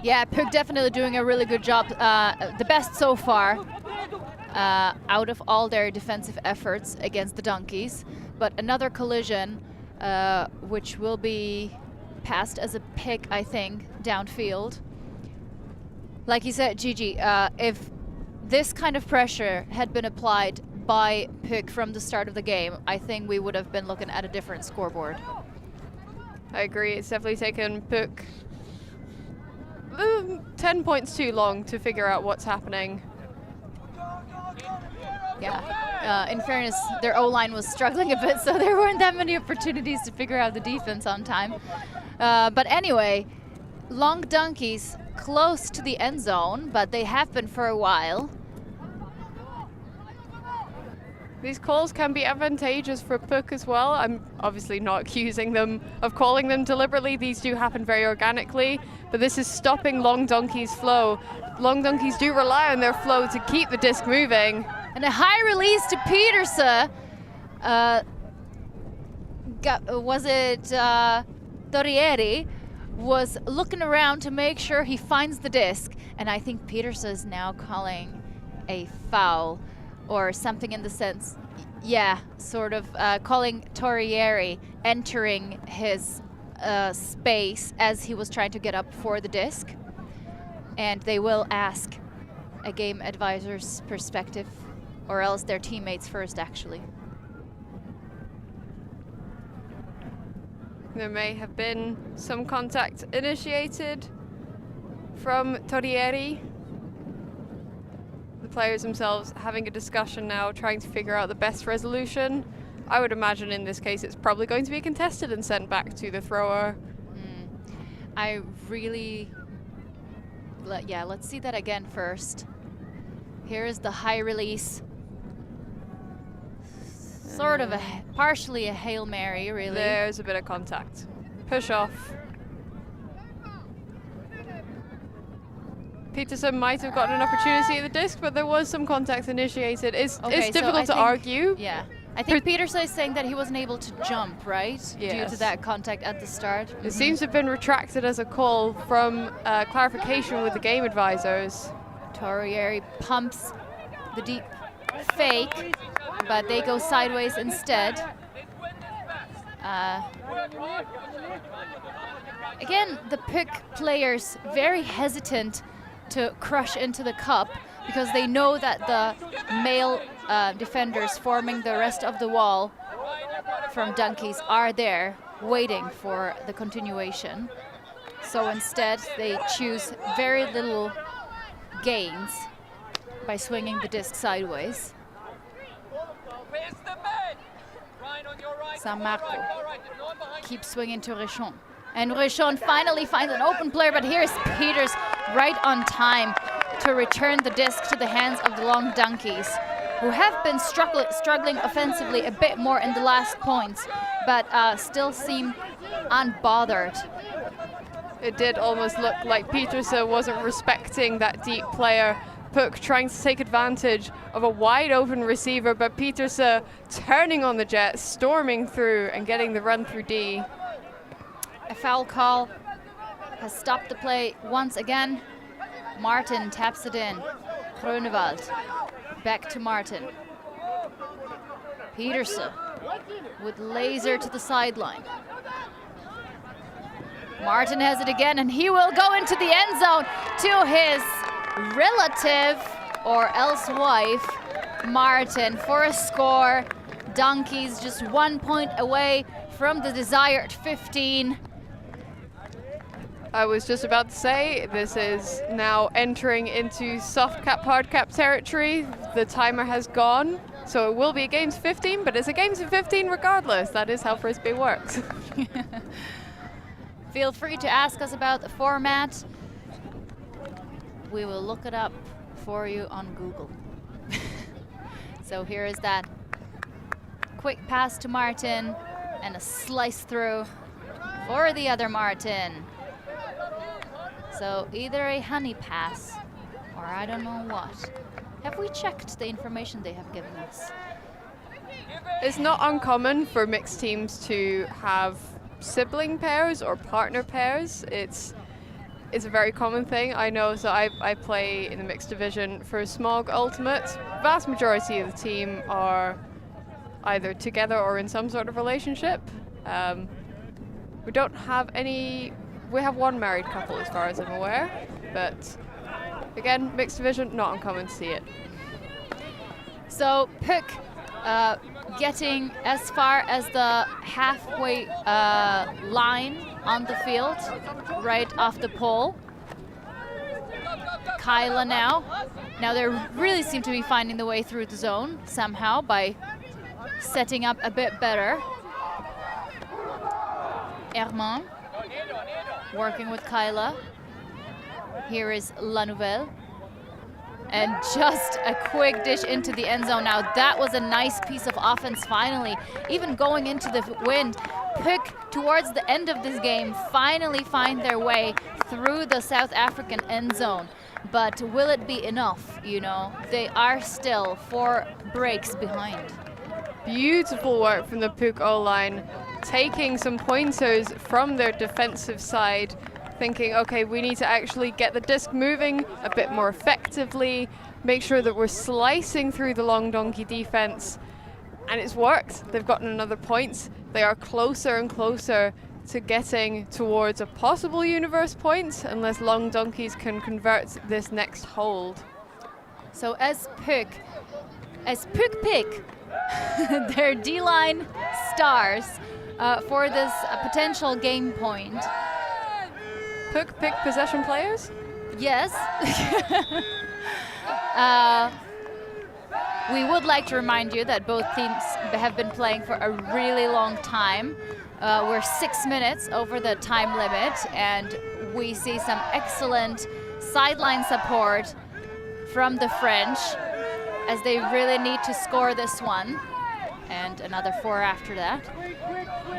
Yeah, Pook definitely doing a really good job. The best so far out of all their defensive efforts against the Donkeys. But another collision, which will be passed as a pick, I think, downfield. Like you said, Gigi, if this kind of pressure had been applied by Pook from the start of the game, I think we would have been looking at a different scoreboard. I agree. It's definitely taken Pook 10 points too long to figure out what's happening. Yeah, in fairness, their O-line was struggling a bit, so there weren't that many opportunities to figure out the defense on time. But anyway, Long Donkeys close to the end zone, but they have been for a while. These calls can be advantageous for Pook as well. I'm obviously not accusing them of calling them deliberately. These do happen very organically, but this is stopping Long Donkeys' flow. Long Donkeys do rely on their flow to keep the disc moving. And a high release to Peterson. Torrieri was looking around to make sure he finds the disc, and I think Peterson is now calling a foul or something in the sense, yeah, sort of calling Torrieri entering his space as he was trying to get up for the disc. And they will ask a game advisor's perspective, or else their teammates first, actually. There may have been some contact initiated from Torrieri. The players themselves having a discussion now, trying to figure out the best resolution. I would imagine in this case it's probably going to be contested and sent back to the thrower. I really... yeah, let's see that again first. Here is the high release. Sort of partially a Hail Mary, really. There's a bit of contact. Push off. Peterson might have gotten an opportunity at the disc, but there was some contact initiated. It's difficult to argue. Yeah. I think Peterson is saying that he wasn't able to jump, right? Yes. Due to that contact at the start. It seems to have been retracted as a call from clarification with the game advisors. Torrieri pumps the deep fake, but they go sideways instead. Again, the Pook players very hesitant to crush into the cup because they know that the male defenders forming the rest of the wall from Donkeys are there waiting for the continuation. So instead they choose very little gains by swinging the disc sideways. San Marco keeps swinging to Richon. And Richon finally finds an open player, but here's Peters right on time to return the disc to the hands of the Long Donkeys, who have been struggling offensively a bit more in the last points, but still seem unbothered. It did almost look like Peterson wasn't respecting that deep player. Pook trying to take advantage of a wide open receiver, but Peterson turning on the jet, storming through and getting the run through D. A foul call has stopped the play once again. Martin taps it in. Grunewald back to Martin. Peterson with laser to the sideline. Martin has it again, and he will go into the end zone to his relative or else wife, Martin for a score. Donkeys just 1 point away from the desired 15. I was just about to say, this is now entering into soft cap, hard cap territory. The timer has gone, so it will be a game to 15, but it's a game to 15 regardless. That is how Frisbee works. Feel free to ask us about the format. We will look it up for you on Google. So here is that quick pass to Martin and a slice through for the other Martin. So either a honey pass or I don't know what. Have we checked the information they have given us? It's not uncommon for mixed teams to have sibling pairs or partner pairs. It's a very common thing. I know, so I play in the mixed division for Smog Ultimate. Vast majority of the team are either together or in some sort of relationship. We don't have any. We have one married couple as far as I'm aware, but again, mixed division, not uncommon to see it. So Pook getting as far as the halfway line on the field, right off the pole. Kyla now. Now they really seem to be finding the way through the zone somehow by setting up a bit better. Herman working with Kyla. Here is La Nouvelle. And just a quick dish into the end zone. Now that was a nice piece of offense finally. Even going into the wind, Pook towards the end of this game finally find their way through the South African end zone. But will it be enough? You know, they are still 4 breaks behind. Beautiful work from the Pook O-line, taking some pointers from their defensive side, thinking, okay, we need to actually get the disc moving a bit more effectively, make sure that we're slicing through the long donkey defense. And it's worked. They've gotten another point. They are closer and closer to getting towards a possible universe point, unless long donkeys can convert this next hold. So as Pook pick their D-line stars for this potential game point. Pook pick possession players? Yes. We would like to remind you that both teams have been playing for a really long time. We're 6 minutes over the time limit, and we see some excellent sideline support from the French as they really need to score this one, and another 4 after that.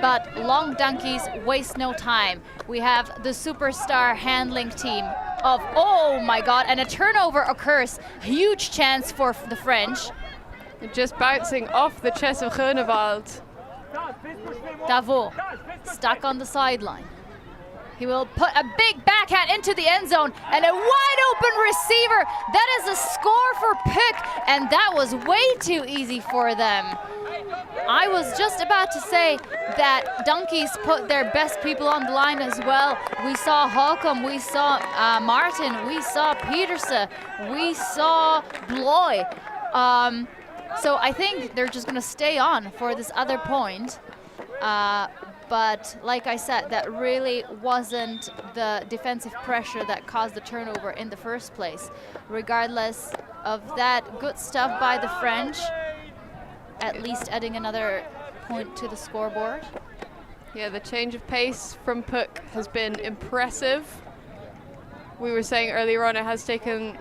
But Long Donkeys waste no time. We have the superstar handling team of, oh my God, and a turnover occurs. Huge chance for the French. Just bouncing off the chest of Groenewald. Davos stuck on the sideline. He will put a big backhand into the end zone and a wide open receiver. That is a score for Pook, and that was way too easy for them. I was just about to say that Donkeys put their best people on the line as well. We saw Holcomb, we saw Martin, we saw Petersen, we saw Bloy. So I think they're just going to stay on for this other point. But like I said, that really wasn't the defensive pressure that caused the turnover in the first place. Regardless of that, good stuff by the French, at least adding another point to the scoreboard. Yeah, the change of pace from Pook has been impressive. We were saying earlier on it has taken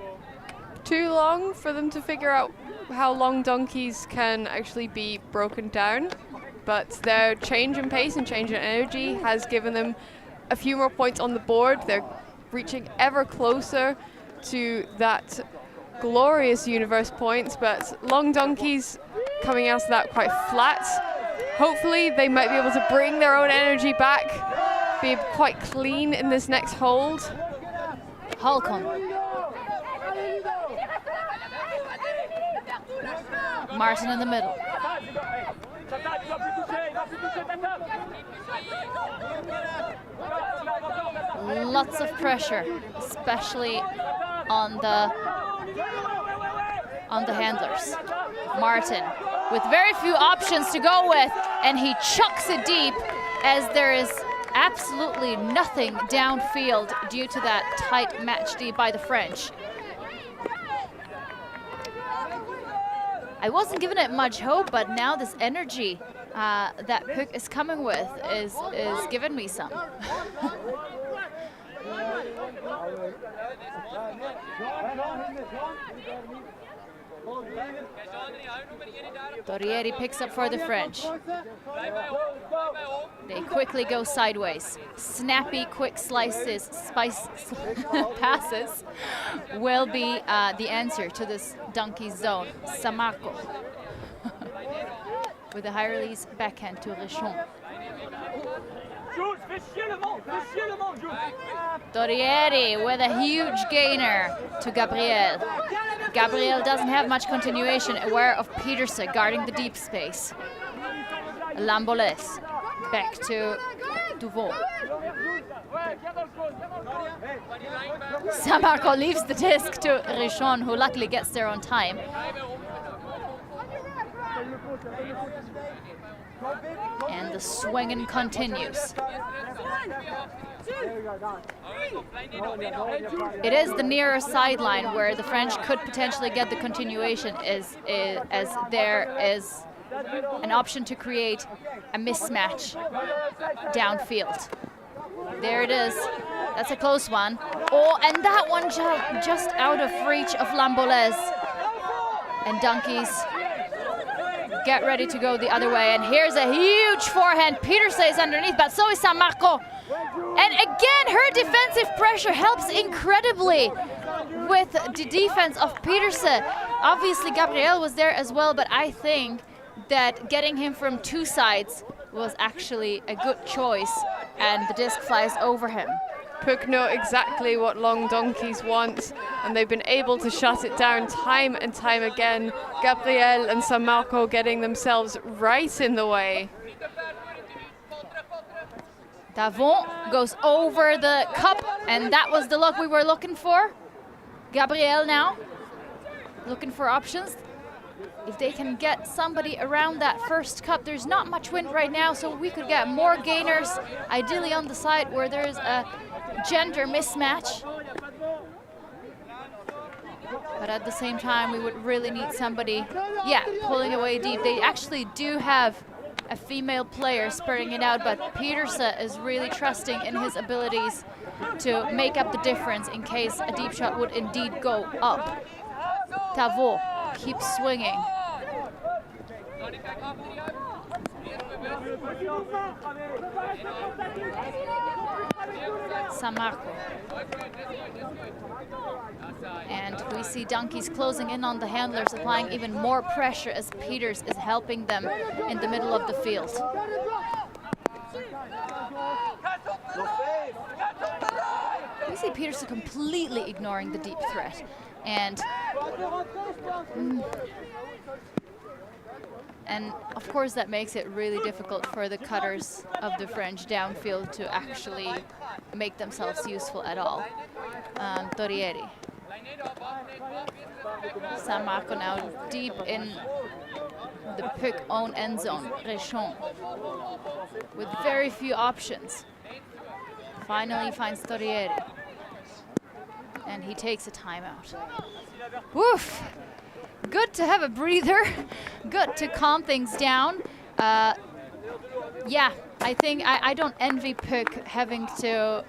too long for them to figure out how long donkeys can actually be broken down. But their change in pace and change in energy has given them a few more points on the board. They're reaching ever closer to that glorious universe points, but long donkeys coming out of that quite flat. Hopefully they might be able to bring their own energy back, be quite clean in this next hold. Holcomb. Martin in the middle. Lots of pressure, especially on the on the handlers. Martin with very few options to go with, and he chucks it deep as there is absolutely nothing downfield due to that tight match D by the French. I wasn't giving it much hope, but now this energy that Pook is coming with is giving me some. Torrieri picks up for the French. They quickly go sideways. Snappy, quick slices, passes will be the answer to this donkey zone. Samarco with a high release backhand to Richon. Torrieri with a huge gainer to Gabriel. Gabriel doesn't have much continuation, aware of Peterse guarding the deep space. Lamboles back to Duvaux. Samarco leaves the disc to Richon, who luckily gets there on time. And the swinging continues. It is the nearer sideline where the French could potentially get the continuation, as there is an option to create a mismatch downfield. There it is. That's a close one. Oh, and that one just out of reach of Lamboles. And donkeys get ready to go the other way. And here's a huge forehand. Peterse is underneath, but so is Samarco. And again, her defensive pressure helps incredibly with the defense of Peterse. Obviously, Gabriel was there as well, but I think that getting him from two sides was actually a good choice, and the disc flies over him. Pook know exactly what long donkeys want, and they've been able to shut it down time and time again. Gabriel and Samarco getting themselves right in the way. Davon goes over the cup, and that was the look we were looking for. Gabriel now looking for options. If they can get somebody around that first cup, there's not much wind right now, so we could get more gainers, ideally on the side where there's a gender mismatch. But at the same time, we would really need somebody, pulling away deep. They actually do have a female player spurting it out, but Peterse is really trusting in his abilities to make up the difference in case a deep shot would indeed go up. Tavo keeps swinging. Samarco. And we see donkeys closing in on the handlers, applying even more pressure as Peters is helping them in the middle of the field. We see Peters completely ignoring the deep threat. And of course that makes it really difficult for the cutters of the French downfield to actually make themselves useful at all. Torrieri. Samarco now deep in the Pook own end zone. Richon with very few options. Finally finds Torrieri. And he takes a timeout. Woof! Good to have a breather. Good to calm things down. Yeah, I think I don't envy Pook having to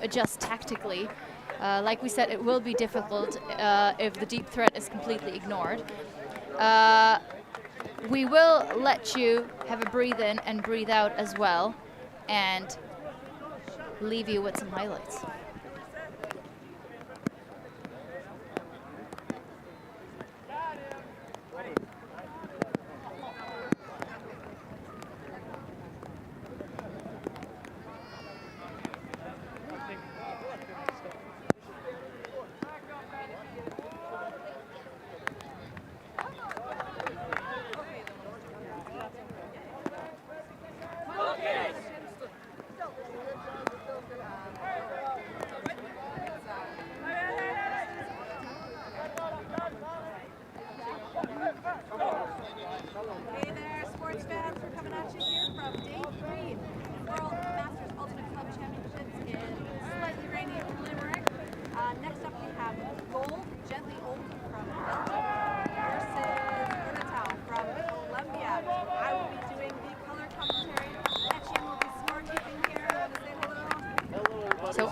adjust tactically. Like we said, it will be difficult if the deep threat is completely ignored. We will let you have a breathe in and breathe out as well, and leave you with some highlights.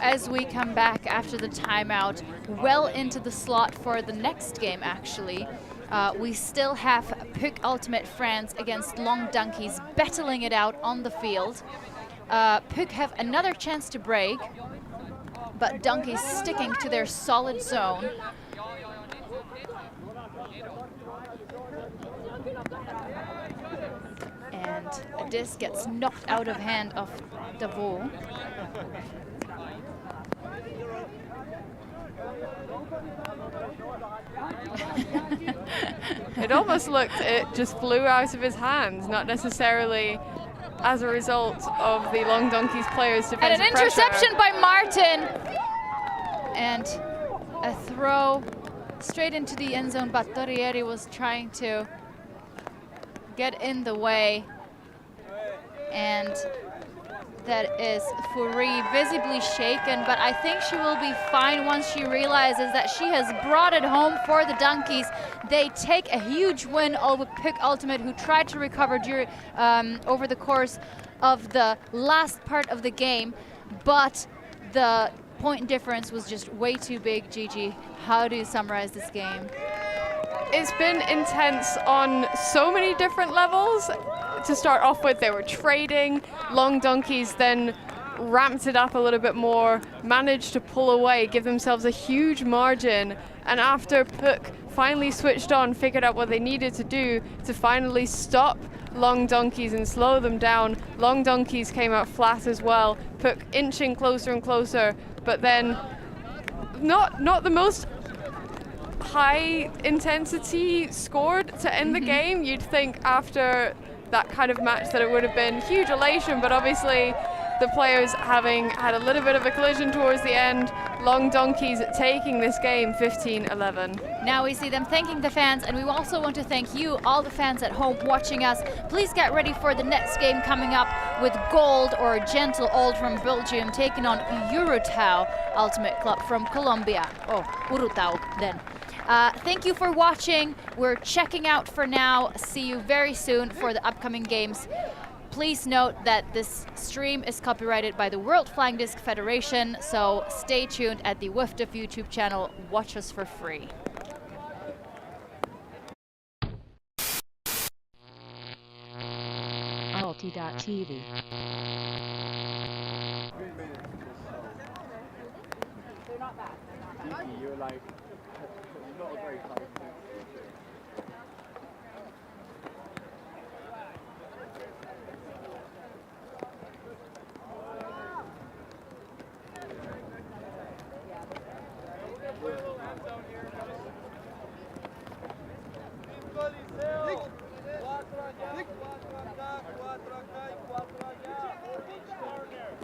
as we come back after the timeout, well into the slot for the next game actually. We still have PUC Ultimate France against Long Donkeys battling it out on the field. PUC have another chance to break, but Donkeys sticking to their solid zone. And a disc gets knocked out of hand of Davos. It almost looked it just flew out of his hands, not necessarily as a result of the Long Donkeys players' defensive And an interception pressure. by Martin. And a throw straight into the end zone, but Torrieri was trying to get in the way. And that is Fourie visibly shaken, but I think she will be fine once she realizes that she has brought it home for the Donkeys. They take a huge win over PUC Ultimate, who tried to recover during, over the course of the last part of the game, but the point difference was just way too big. Gigi, how do you summarize this game? It's been intense on so many different levels. To start off with, they were trading. Long Donkeys then ramped it up a little bit more, managed to pull away, give themselves a huge margin. And after PUC finally switched on, figured out what they needed to do to finally stop Long Donkeys and slow them down, Long Donkeys came out flat as well. PUC inching closer and closer, but then not the most high intensity scored to end the game. You'd think after that kind of match that it would have been huge elation, but obviously the players having had a little bit of a collision towards the end. Long Donkeys taking this game 15-11. Now we see them thanking the fans, and we also want to thank you, all the fans at home watching us. Please get ready for the next game coming up with Gold, or Gentle Old from Belgium, taking on Urutau Ultimate Club from Colombia. Oh, Urutau then. Thank you for watching. We're checking out for now. See you very soon for the upcoming games. Please note that this stream is copyrighted by the World Flying Disc Federation, so stay tuned at the WFDF YouTube channel. Watch us for free. Alti.tv. You're like, not a very